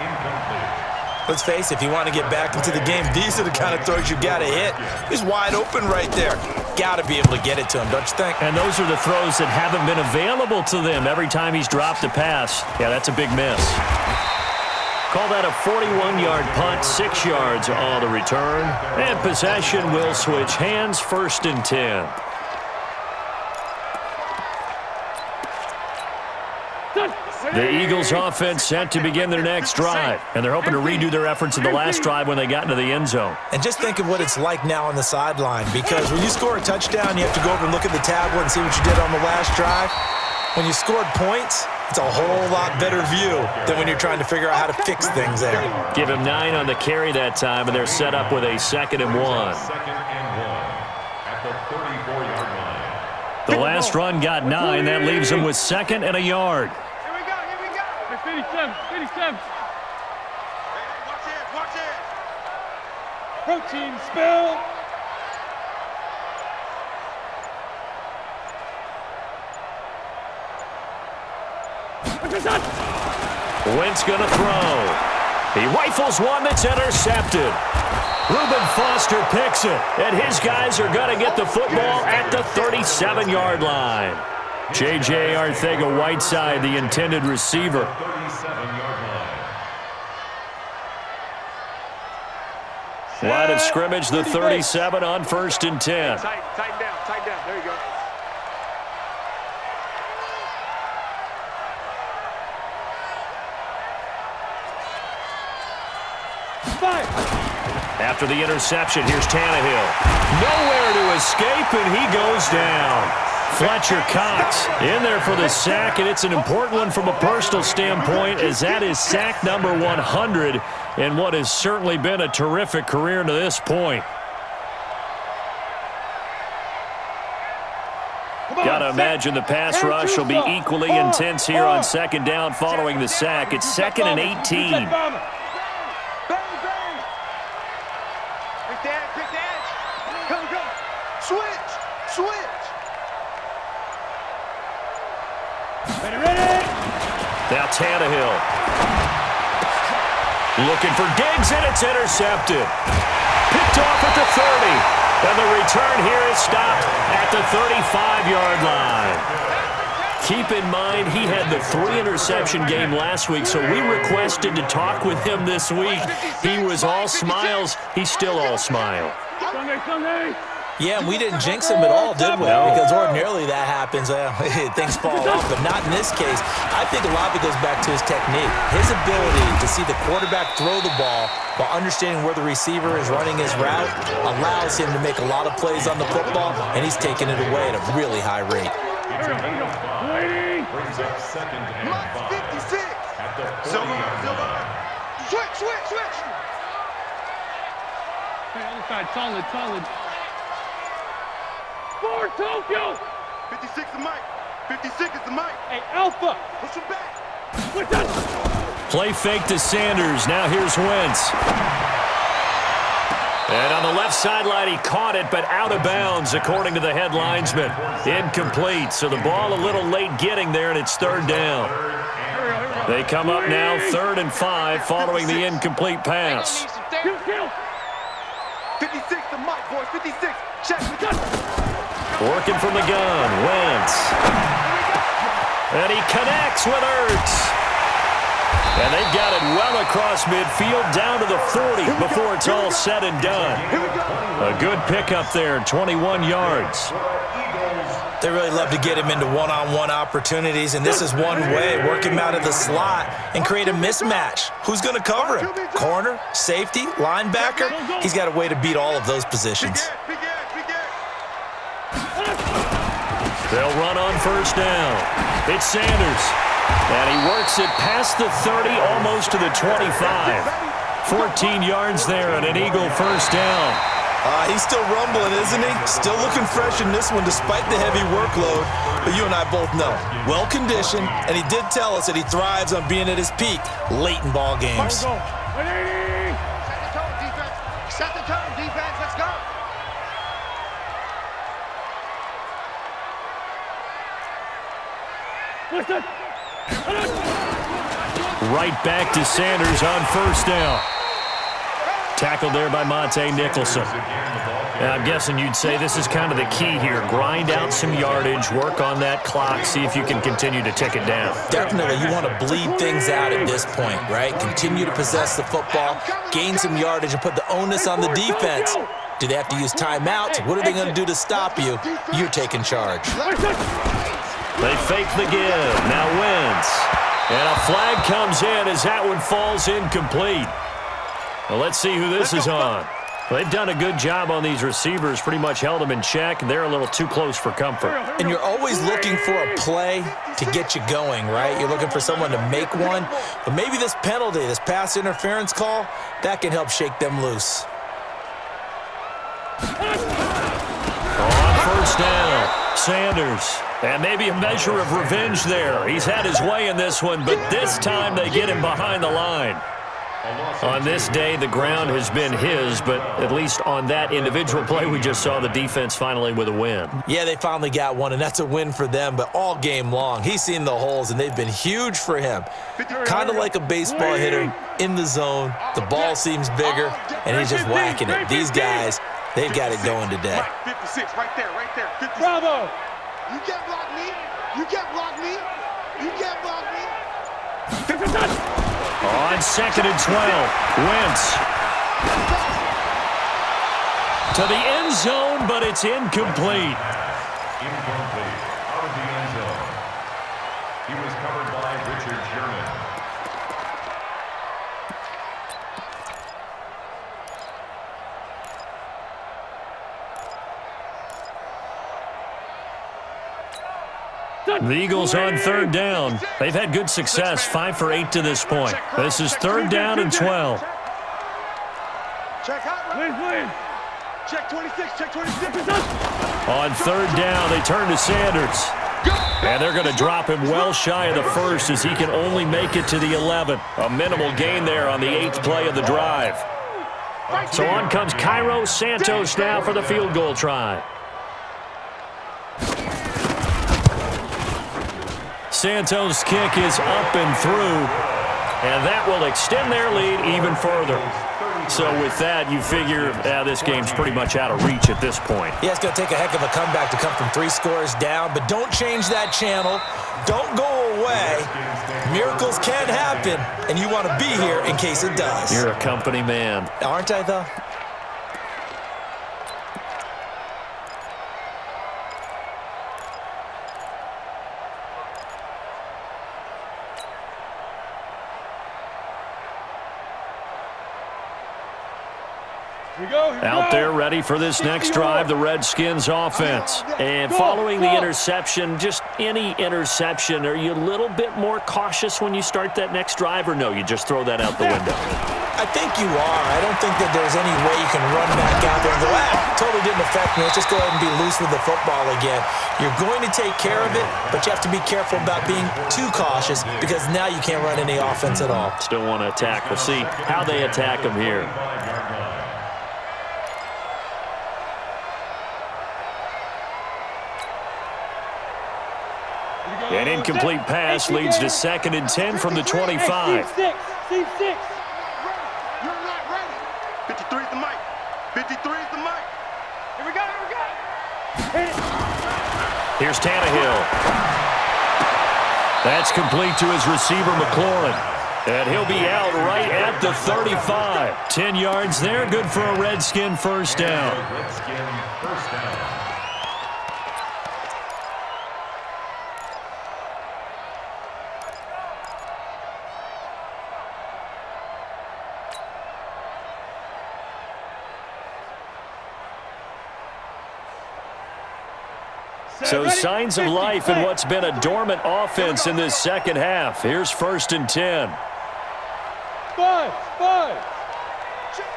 Let's face it, if you want to get back into the game, these are the kind of throws you got to hit. He's wide open right there. Got to be able to get it to him, don't you think? And those are the throws that haven't been available to them every time he's dropped a pass. Yeah, that's a big miss. Call that a 41-yard punt, 6 yards on the return. And possession will switch hands, 1st and 10. The Eagles offense set to begin their next drive, and they're hoping to redo their efforts in the last drive when they got into the end zone. And just think of what it's like now on the sideline, because when you score a touchdown, you have to go over and look at the tablet and see what you did on the last drive. When you scored points, it's a whole lot better view than when you're trying to figure out how to fix things there. Give him 9 on the carry that time, and they're set up with a 2nd and 1. The last run got 9. That leaves them with 2nd and a yard. 57. Watch it. Protein spill. Wentz gonna throw. He rifles one that's intercepted. Reuben Foster picks it, and his guys are gonna get the football at the 37-yard line. J.J. Arcega-Whiteside, the intended receiver. Line of scrimmage, the 37 on 1st and 10. Tighten down. There you go. After the interception, here's Tannehill. Nowhere to escape, and he goes down. Fletcher Cox in there for the sack, and it's an important one from a personal standpoint, as that is sack number 100 in what has certainly been a terrific career to this point. Got to imagine the pass rush will be equally intense here on 2nd down following the sack. It's 2nd and 18. Quick edge. Go. Switch. Ready. Now Tannehill. Looking for Diggs, and it's intercepted. Picked off at the 30. And the return here is stopped at the 35-yard line. Keep in mind, he had the 3-interception game last week, so we requested to talk with him this week. He was all smiles. He's still all smile. Sunday. Yeah, and we didn't jinx him at all, did we? No. Because ordinarily that happens. Things fall off, but not in this case. I think a lot of it goes back to his technique. His ability to see the quarterback throw the ball while understanding where the receiver is running his route allows him to make a lot of plays on the football, and he's taking it away at a really high rate. Brings up second and 56. Silver. Switch. Hey, other side, solid. For Tokyo. 56 is Mike. 56 is the Mike. Hey, Alpha. Push him back. What's that? Play fake to Sanders. Now here's Wentz. And on the left sideline, he caught it, but out of bounds, according to the head linesman. Incomplete, so the ball a little late getting there, and it's third down. They come up now 3rd and 5 following the incomplete pass. 56 to Mike, boys. 56. Check. Working from the gun, Wentz. And he connects with Ertz. And they've got it well across midfield down to the 40 before it's all said and done. A good pickup there, 21 yards. They really love to get him into one-on-one opportunities, and this is one way. Work him out of the slot and create a mismatch. Who's going to cover him? Corner, safety, linebacker? He's got a way to beat all of those positions. They'll run on first down. It's Sanders. And he works it past the 30, almost to the 25. 14 yards there and an Eagle first down. He's still rumbling, isn't he? Still looking fresh in this one despite the heavy workload. But you and I both know, well-conditioned, and he did tell us that he thrives on being at his peak late in ball games. Set the tone, defense. Let's go. What's that? Right back to Sanders on first down. Tackled there by Monte Nicholson. And I'm guessing you'd say this is kind of the key here. Grind out some yardage, work on that clock, see if you can continue to tick it down. Definitely, you want to bleed things out at this point, right? Continue to possess the football, gain some yardage, and put the onus on the defense. Do they have to use timeouts? What are they going to do to stop you? You're taking charge. They fake the give. Now Wentz. And a flag comes in as that one falls incomplete. Well, let's see who this is on. Well, they've done a good job on these receivers, pretty much held them in check, and they're a little too close for comfort. And you're always looking for a play to get you going, right? You're looking for someone to make one. But maybe this penalty, this pass interference call, that can help shake them loose. On first down, Sanders. And maybe a measure of revenge there. He's had his way in this one, but this time they get him behind the line. On this day, the ground has been his, but at least on that individual play, we just saw the defense finally with a win. Yeah, they finally got one, and that's a win for them, but all game long, he's seen the holes, and they've been huge for him. Kind of like a baseball hitter in the zone. The ball seems bigger, and he's just whacking it. These guys, they've got it going today. 56, right there. 56. Bravo. You can't block me. You can't block me. On 2nd and 12, Wentz. To the end zone, but it's incomplete. Incomplete. Out of the end zone. He was covered by Richard Sherman. The Eagles on 3rd down. They've had good success, 5 for 8 to this point. This is 3rd down and 12. Check out. Win. Check 26. Check 26. On 3rd down, they turn to Sanders. And they're going to drop him well shy of the first as he can only make it to the 11. A minimal gain there on the 8th play of the drive. So on comes Cairo Santos now for the field goal try. Santos' kick is up and through, and that will extend their lead even further. So with that, you figure this game's pretty much out of reach at this point. Yeah, it's going to take a heck of a comeback to come from 3 scores down, but don't change that channel. Don't go away. Miracles can happen, and you want to be here in case it does. You're a company man. Aren't I, though? Out there ready for this next drive, the Redskins offense. And following the interception, just any interception, are you a little bit more cautious when you start that next drive, or no, you just throw that out the window? I think you are. I don't think that there's any way you can run back out there and go, totally didn't affect me. Let's just go ahead and be loose with the football again. You're going to take care of it, but you have to be careful about being too cautious because now you can't run any offense at all. Still want to attack. We'll see how they attack them here. An incomplete pass leads to 2nd and 10 from the 25. You're not ready. 53 is the mic. 53 is the mic. Here we go, here we go. Hit it. Here's Tannehill. That's complete to his receiver, McLaurin. And he'll be out right at the 35. 10 yards there, good for a Redskin first down. Redskin first down. So signs of life in what's been a dormant offense in this second half. Here's 1st and 10. 5. Check.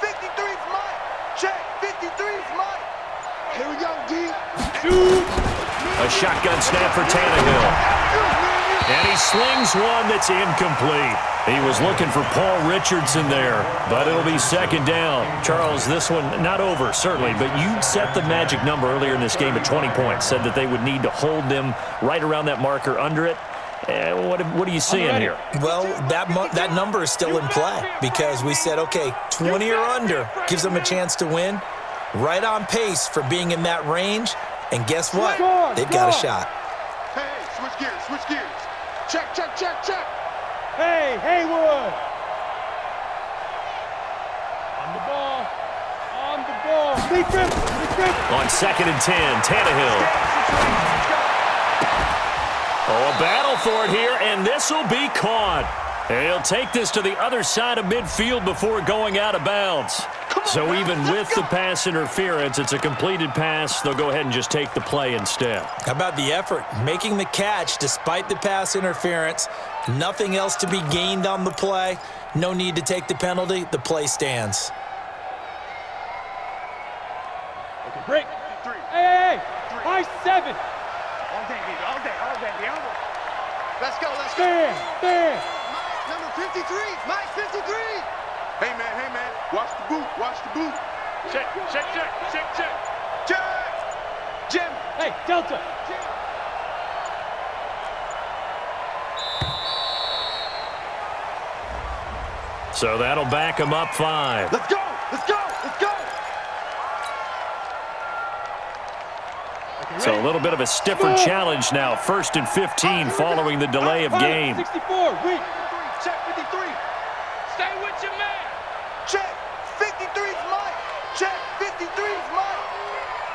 53's mine. Check. 53's mine. Here we go, D. A shotgun snap for Tannehill. And he slings one that's incomplete. He was looking for Paul Richardson there, but it'll be 2nd down. Charles, this one not over, certainly, but you set the magic number earlier in this game at 20 points, said that they would need to hold them right around that marker under it. What are you seeing here? Well, that number is still in play because we said, okay, 20 or under gives them a chance to win. Right on pace for being in that range. And guess what? They've got a shot. Hey, switch gears, switch gears. Check. Hey, Haywood. On the ball. Defense. On 2nd and 10, Tannehill. Oh, a battle for it here, and this will be caught. He'll take this to the other side of midfield before going out of bounds. So even with the pass interference, it's a completed pass. They'll go ahead and just take the play instead. How about the effort? Making the catch despite the pass interference. Nothing else to be gained on the play. No need to take the penalty. The play stands. Okay, break. Hey. High 7. All day. Let's go. Stand. Number 53. Mike 53. Hey, man. Watch the boot. Check. Jim. Hey, Delta. So that'll back him up 5. Let's go. So a little bit of a stiffer challenge now. 1st and 15 following the delay of game. 64. Check 53. Stay with your man. Check. 53's mine. Check. 53's mine.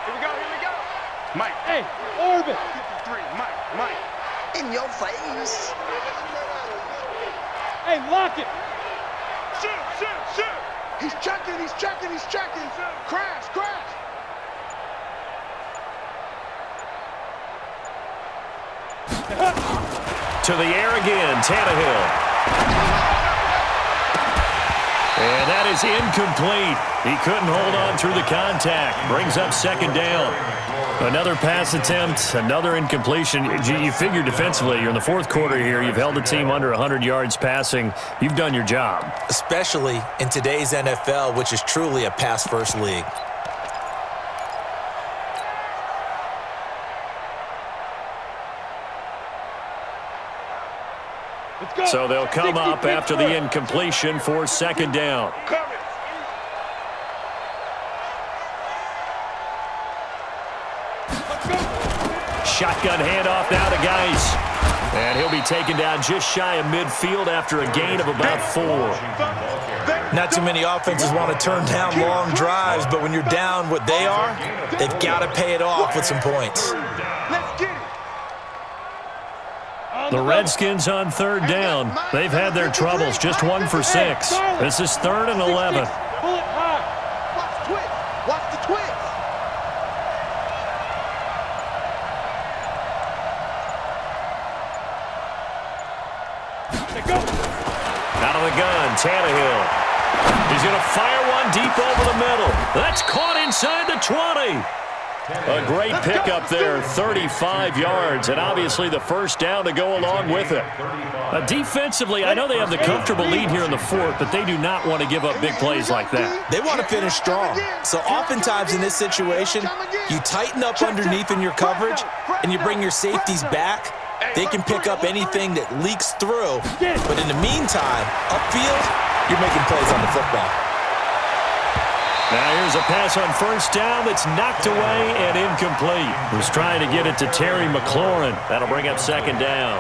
Here we go. Mike. Hey, orbit. 53. Mike. In your face. Hey, lock it. Shoot. He's checking. Crash. To the air again, Tannehill. And that is incomplete. He couldn't hold on through the contact. Brings up 2nd down. Another pass attempt, another incompletion. You figure defensively, you're in the 4th quarter here. You've held the team under 100 yards passing. You've done your job. Especially in today's NFL, which is truly a pass-first league. So they'll come up after the incompletion for 2nd down. Shotgun handoff now to Geis. And he'll be taken down just shy of midfield after a gain of about 4. Not too many offenses want to turn down long drives, but when you're down what they are, they've got to pay it off with some points. The Redskins on 3rd down. They've had their troubles, just 1 for 6. This is 3rd and 11. Pull it high. Out of the gun, Tannehill. He's going to fire one deep over the middle. That's caught inside the 20. A great pickup there, 35 yards, and obviously the first down to go along with it. Defensively, I know they have the comfortable lead here in the fourth, but they do not want to give up big plays like that. They want to finish strong. So oftentimes in this situation, you tighten up underneath in your coverage, and you bring your safeties back. They can pick up anything that leaks through, but in the meantime, upfield, you're making plays on the football. Now here's a pass on first down that's knocked away and incomplete. Was trying to get it to Terry McLaurin. That'll bring up second down.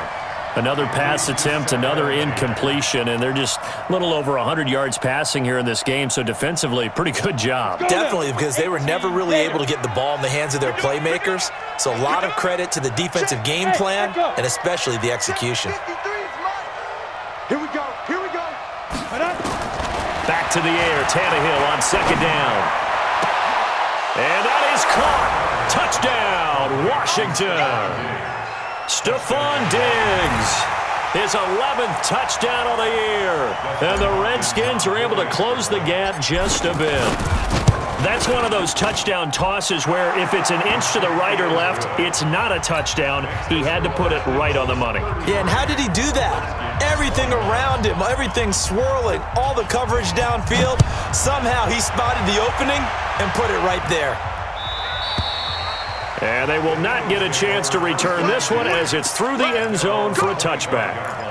Another pass attempt, another incompletion, and they're just a little over 100 yards passing here in this game, so defensively, pretty good job. Definitely, because they were never really able to get the ball in the hands of their playmakers, so a lot of credit to the defensive game plan and especially the execution. Here we go. Here we go. Back to the air, Tannehill on second down. And that is caught. Touchdown, Washington. Stephon Diggs, his 11th touchdown of the year. And the Redskins are able to close the gap just a bit. That's one of those touchdown tosses where if it's an inch to the right or left, it's not a touchdown. He had to put it right on the money. Yeah, and how did he do that? Everything around him, everything swirling, all the coverage downfield. Somehow he spotted the opening and put it right there. And they will not get a chance to return this one as it's through the end zone for a touchback.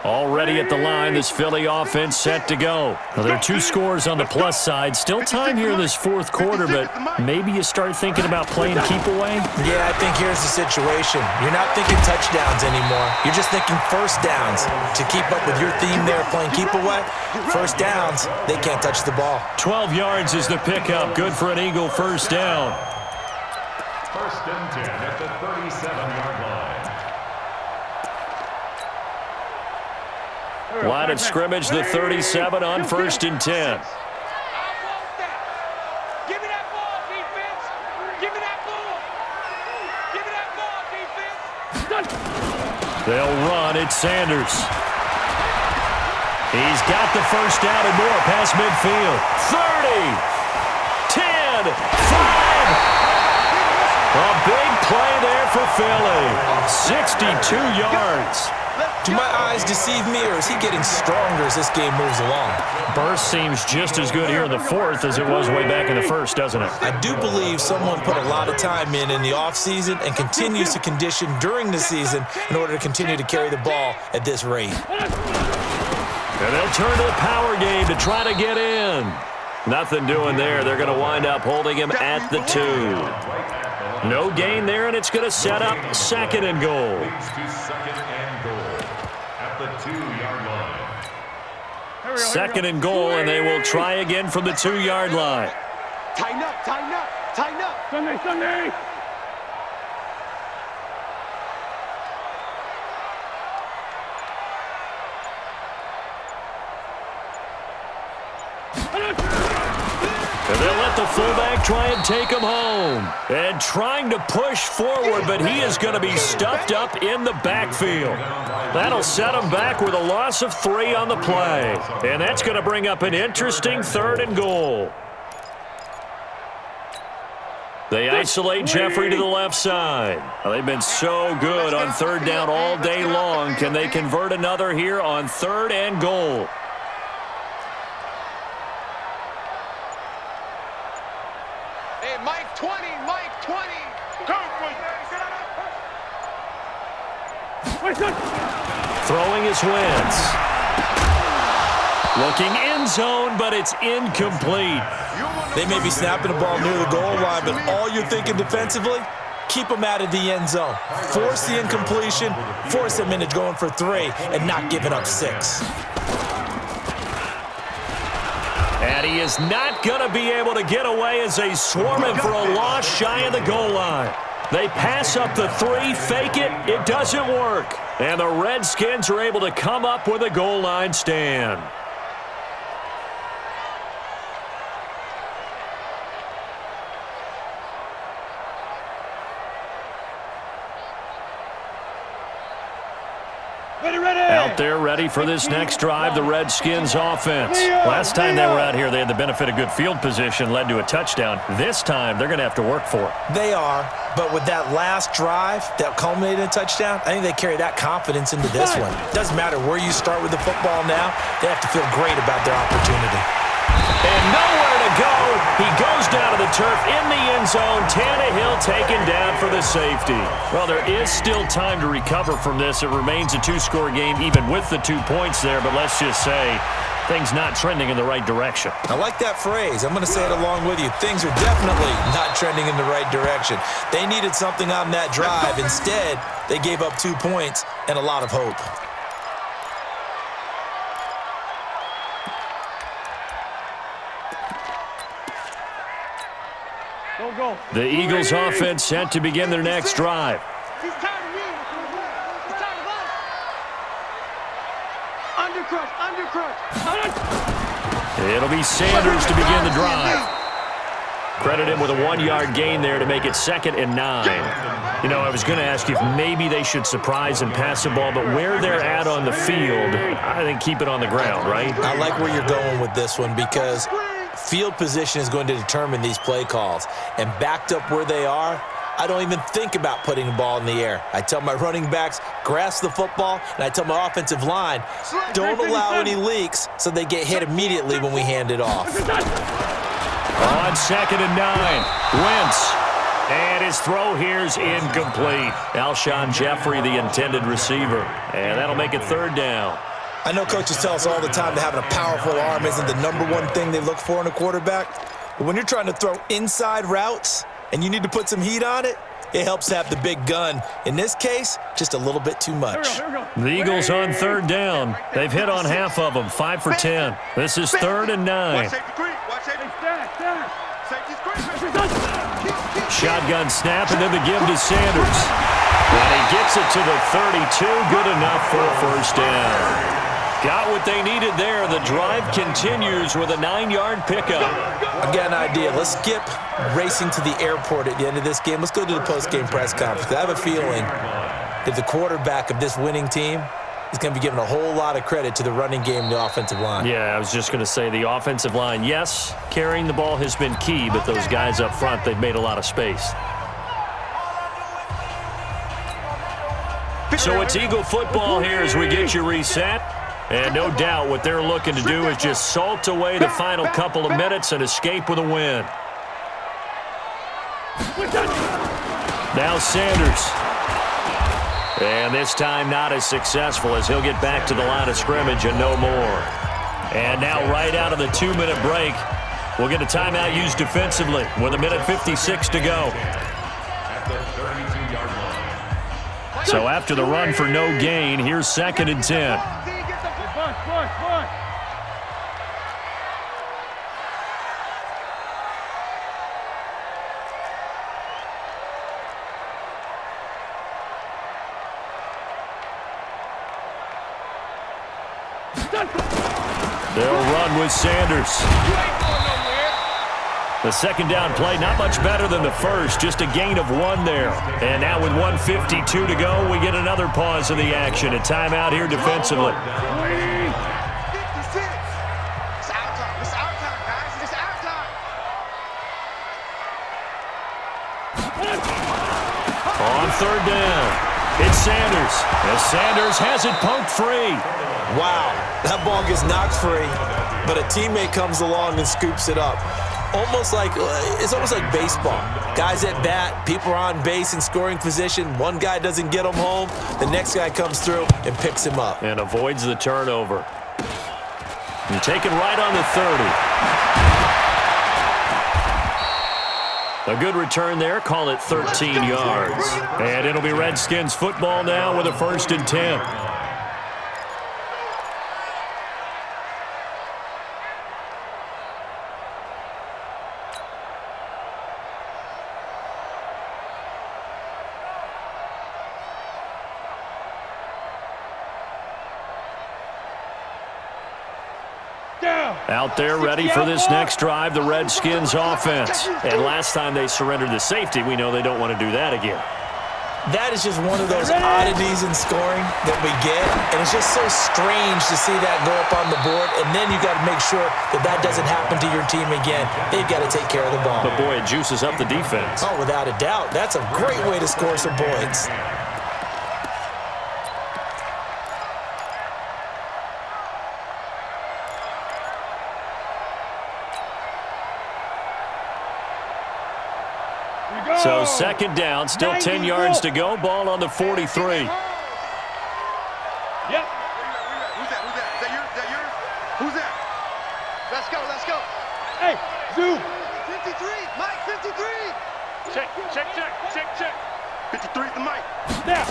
Already at the line, this Philly offense set to go. Now, there are two scores on the plus side. Still time here in this fourth quarter, but maybe you start thinking about playing keep away? Yeah, I think here's the situation. You're not thinking touchdowns anymore. You're just thinking first downs. To keep up with your theme there, playing keep away, first downs, they can't touch the ball. 12 yards is the pickup. Good for an Eagle first down. First and 10 at the 37-yard line. Line of scrimmage, the 37 on first and 10. I want that. Give me that ball, defense. Give me that ball. Give me that ball, defense. They'll run. It's Sanders. He's got the first down and more past midfield. 30, 10, 5. A big play there for Philly. 62 yards. Do my eyes deceive me, or is he getting stronger as this game moves along? Burst seems just as good here in the fourth as it was way back in the first, doesn't it? I do believe someone put a lot of time in the offseason and continues to condition during the season in order to continue to carry the ball at this rate. And they'll turn to the power game to try to get in. Nothing doing there. They're going to wind up holding him at the 2. No gain there, and it's going to set up second and goal. Second and goal, and they will try again from the 2-yard line. Tighten up, tighten up, tighten up. Sunday. And they'll let the fullback try and take him home. And trying to push forward, but he is going to be stuffed up in the backfield. That'll set him back with a loss of 3 on the play. And that's going to bring up an interesting third and goal. They isolate Jeffrey to the left side. Well, they've been so good on third down all day long. Can they convert another here on third and goal? Hey, Mike 20, Mike 20. Throwing his Wentz. Looking end zone, but it's incomplete. They may be snapping the ball near the goal line, but all you're thinking defensively, keep them out of the end zone. Force the incompletion, force them into going for 3, and not giving up 6. And he is not going to be able to get away as they swarm him for a loss shy of the goal line. They pass up the 3, fake it, it doesn't work. And the Redskins are able to come up with a goal line stand. Out there ready for this next drive, the Redskins offense. Last time they were out here, they had the benefit of good field position, led to a touchdown. This time, they're going to have to work for it. They are, but with that last drive that culminated in a touchdown, I think they carry that confidence into this one. Doesn't matter where you start with the football now, they have to feel great about their opportunity. And nowhere to go. He goes down to the turf in the end zone. Tannehill taken down for the safety. Well, there is still time to recover from this. It remains a two-score game even with the 2 points there, but let's just say things not trending in the right direction. I like that phrase. I'm going to say it along with you. Things are definitely not trending in the right direction. They needed something on that drive. Instead, they gave up 2 points and a lot of hope. The Eagles offense set to begin their next drive. He's tired of me. He's tired of us. Undercrush. It'll be Sanders to begin the drive. Credit him with a 1-yard gain there to make it 2nd and 9. You know, I was going to ask you if maybe they should surprise and pass the ball, but where they're at on the field, I think keep it on the ground, right? I like where you're going with this one because field position is going to determine these play calls. And backed up where they are, I don't even think about putting the ball in the air. I tell my running backs, grasp the football, and I tell my offensive line, don't allow any leaks so they get hit immediately when we hand it off. On 2nd and 9, Wentz. And his throw here's incomplete. Alshon Jeffrey, the intended receiver. And that'll make it 3rd down. I know coaches tell us all the time that having a powerful arm isn't the #1 thing they look for in a quarterback. But when you're trying to throw inside routes and you need to put some heat on it, it helps to have the big gun. In this case, just a little bit too much. The Eagles on 3rd down. They've hit on half of them, 5 for 10. This is 3rd and 9. Shotgun snap, and then the give to Sanders. And he gets it to the 32. Good enough for a 1st down. Got what they needed there. The drive continues with a 9-yard pickup. I've got an idea. Let's skip racing to the airport at the end of this game. Let's go to the post-game press conference. I have a feeling that the quarterback of this winning team is going to be giving a whole lot of credit to the running game and the offensive line. Yeah, I was just going to say the offensive line, yes, carrying the ball has been key, but those guys up front, they've made a lot of space. So it's Eagle football here as we get you reset. And no doubt what they're looking to do is just salt away the final couple of minutes and escape with a win. Now Sanders. And this time not as successful as he'll get back to the line of scrimmage and no more. And now right out of the 2-minute break, we'll get a timeout used defensively with 1:56 to go. So after the run for no gain, here's 2nd and 10. They'll run with Sanders. The 2nd down play, not much better than the first, just a gain of 1 there. And now with 1:52 to go, we get another pause of the action. A timeout here defensively. On 3rd down, it's Sanders. As Sanders has it poked free. Wow, that ball gets knocked free, but a teammate comes along and scoops it up. It's almost like baseball. Guys at bat, people are on base in scoring position. One guy doesn't get him home. The next guy comes through and picks him up. And avoids the turnover. And taken right on the 30. A good return there. Call it 13 yards. And it'll be Redskins football now with a 1st and 10. Out there ready for this next drive, the Redskins offense. And last time they surrendered the safety, we know they don't want to do that again. That is just one of those oddities in scoring that we get, and it's just so strange to see that go up on the board, and then you got to make sure that that doesn't happen to your team again. They've got to take care of the ball. But, boy, it juices up the defense. Oh, without a doubt. That's a great way to score some points. So second down, still 10 yards to go. Ball on the 43. Yep. Who's that? Is that yours? Who's that? Let's go. Hey, Zoo. 53. Mike, 53. Check. 53 is the Mike. Snap.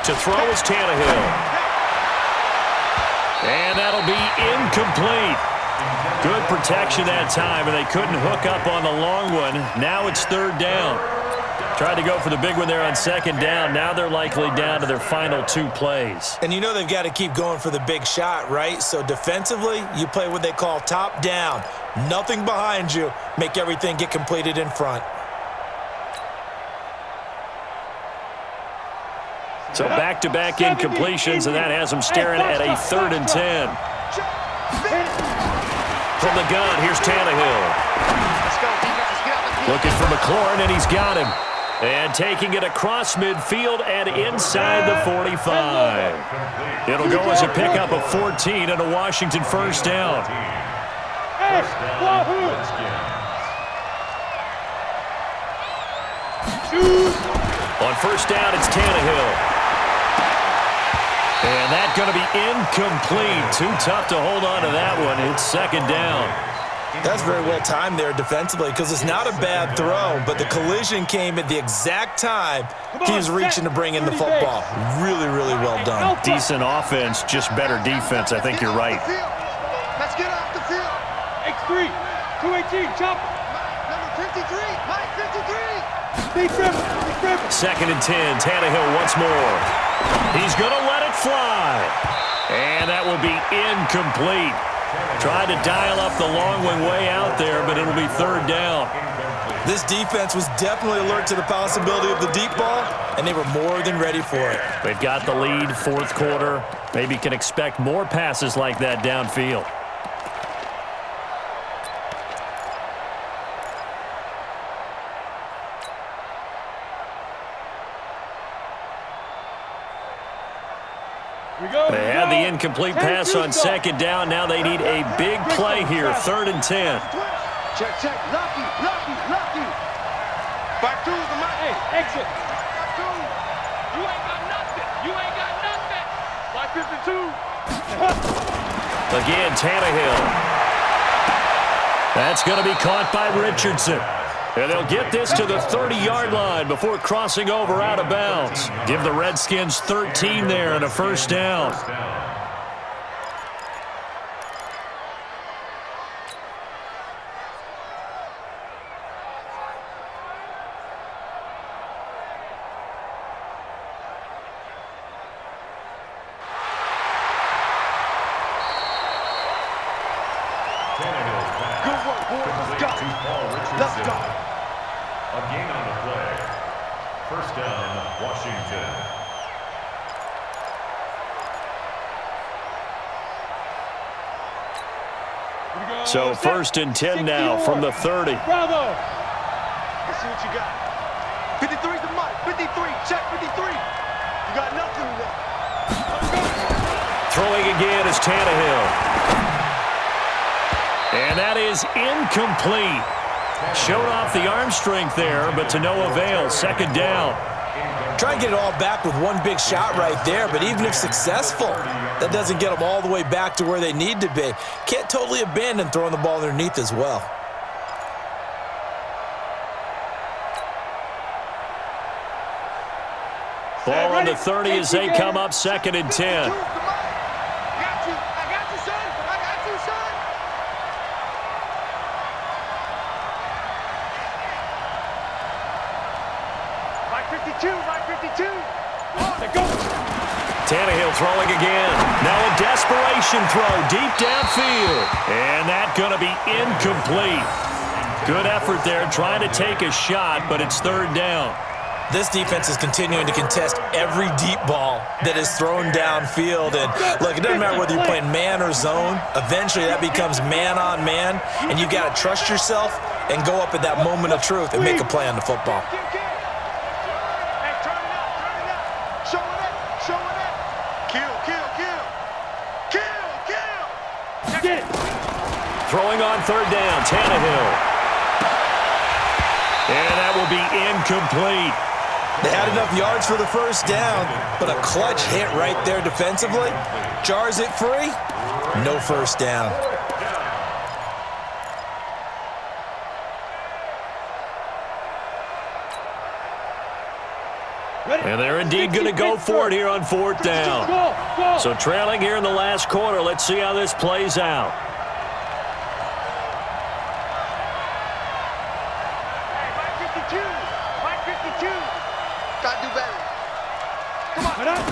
To throw is Tannehill. And that'll be incomplete. Good protection that time, and they couldn't hook up on the long one. Now it's third down. Tried to go for the big one there on second down. Now they're likely down to their final 2 plays. And you know they've got to keep going for the big shot, right? So defensively, you play what they call top down. Nothing behind you. Make everything get completed in front. So back-to-back incompletions, and that has them staring at a 3rd and 10. From the gun, here's Tannehill. Let's go, defense. Let's get out the field. Looking for McLaurin, and he's got him. And taking it across midfield and inside the 45. It'll go as a pickup of 14 and a Washington first down. Hey, Wahoo. Shoot. On first down, it's Tannehill. And that's going to be incomplete. Too tough to hold on to that one. It's second down. That's very well timed there defensively because it's not a bad throw, but the collision came at the exact time he was reaching to bring in the football. Really, really well done. Decent offense, just better defense. I think you're right. Let's get off the field. X3. 218. Chop. Number 53. Mike, 53. Deep dribble. Second and 10. Tannehill once more. He's going to let it fly. And that will be incomplete. Tried to dial up the long one way out there, but it'll be third down. This defense was definitely alert to the possibility of the deep ball, and they were more than ready for it. They've got the lead, fourth quarter. Maybe can expect more passes like that downfield. They had the incomplete pass on second down. Now they need a big play here, third and 10. Check. Lucky. Back to the Mike. Hey, exit. Back to. You ain't got nothing. Like 52. Again, Tannehill. That's going to be caught by Richardson. And they'll get this to the 30-yard line before crossing over out of bounds. Give the Redskins 13 there and a first down. Good work, boys. Let's go. A gain on the play. First down, Washington. So first and 10 now from the 30. Bravo. Let's see what you got. 53's the Mike. 53. Check 53. You got nothing there. Throwing again is Tannehill. And that is incomplete. Showed off the arm strength there, but to no avail. Second down. Try and get it all back with one big shot right there, but even if successful, that doesn't get them all the way back to where they need to be. Can't totally abandon throwing the ball underneath as well. Ball on the 30 as they come up second and 10. Tannehill throwing again. Now a desperation throw deep downfield. And that's going to be incomplete. Good effort there trying to take a shot, but it's third down. This defense is continuing to contest every deep ball that is thrown downfield. And look, it doesn't matter whether you're playing man or zone. Eventually, that becomes man on man, and you've got to trust yourself and go up at that moment of truth and make a play on the football. Hey, turn it up. Show it up. Kill. Throwing on third down, Tannehill. And that will be incomplete. They had enough yards for the first down, but a clutch hit right there defensively. Jars it free, no first down. And they're indeed going to go for it here on fourth down. So trailing here in the last quarter. Let's see how this plays out. Gotta do better. Come on.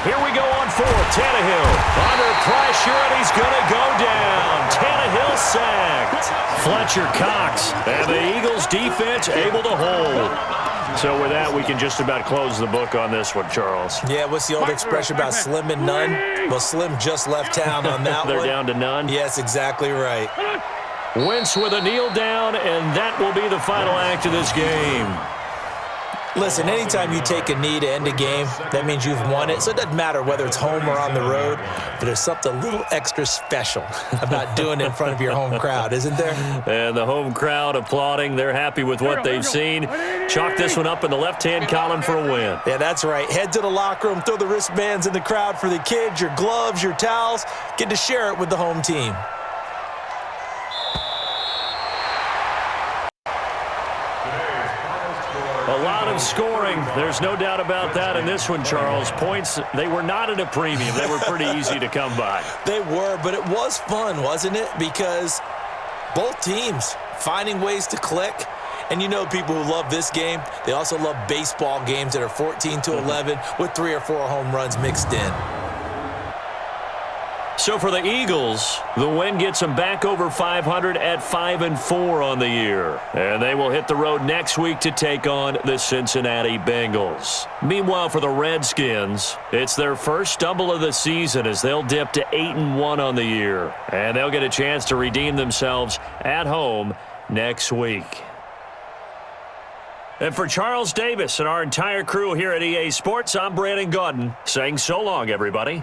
Here we go on fourth. Tannehill under pressure, and he's going to go down. Tannehill sacked. Fletcher Cox. And the Eagles defense able to hold. So with that, we can just about close the book on this one, Charles. Yeah, what's the old expression about slim and none? Well, Slim just left town on that one. They're down to none? Yes, exactly right. Wentz with a kneel down, and that will be the final act of this game. Listen, anytime you take a knee to end a game, that means you've won it. So it doesn't matter whether it's home or on the road, but there's something a little extra special about doing it in front of your home crowd, isn't there? And the home crowd applauding. They're happy with what they've seen. Chalk this one up in the left-hand column for a win. Yeah, that's right. Head to the locker room, throw the wristbands in the crowd for the kids, your gloves, your towels. Get to share it with the home team. A lot of scoring. There's no doubt about that in this one, Charles. Points, they were not at a premium. They were pretty easy to come by. They were, but it was fun, wasn't it? Because both teams finding ways to click. And you know people who love this game, they also love baseball games that are 14-11 with 3 or 4 home runs mixed in. So for the Eagles, the win gets them back over 500 at 5-4 on the year. And they will hit the road next week to take on the Cincinnati Bengals. Meanwhile, for the Redskins, it's their first stumble of the season as they'll dip to 8-1 on the year. And they'll get a chance to redeem themselves at home next week. And for Charles Davis and our entire crew here at EA Sports, I'm Brandon Gaudin saying so long, everybody.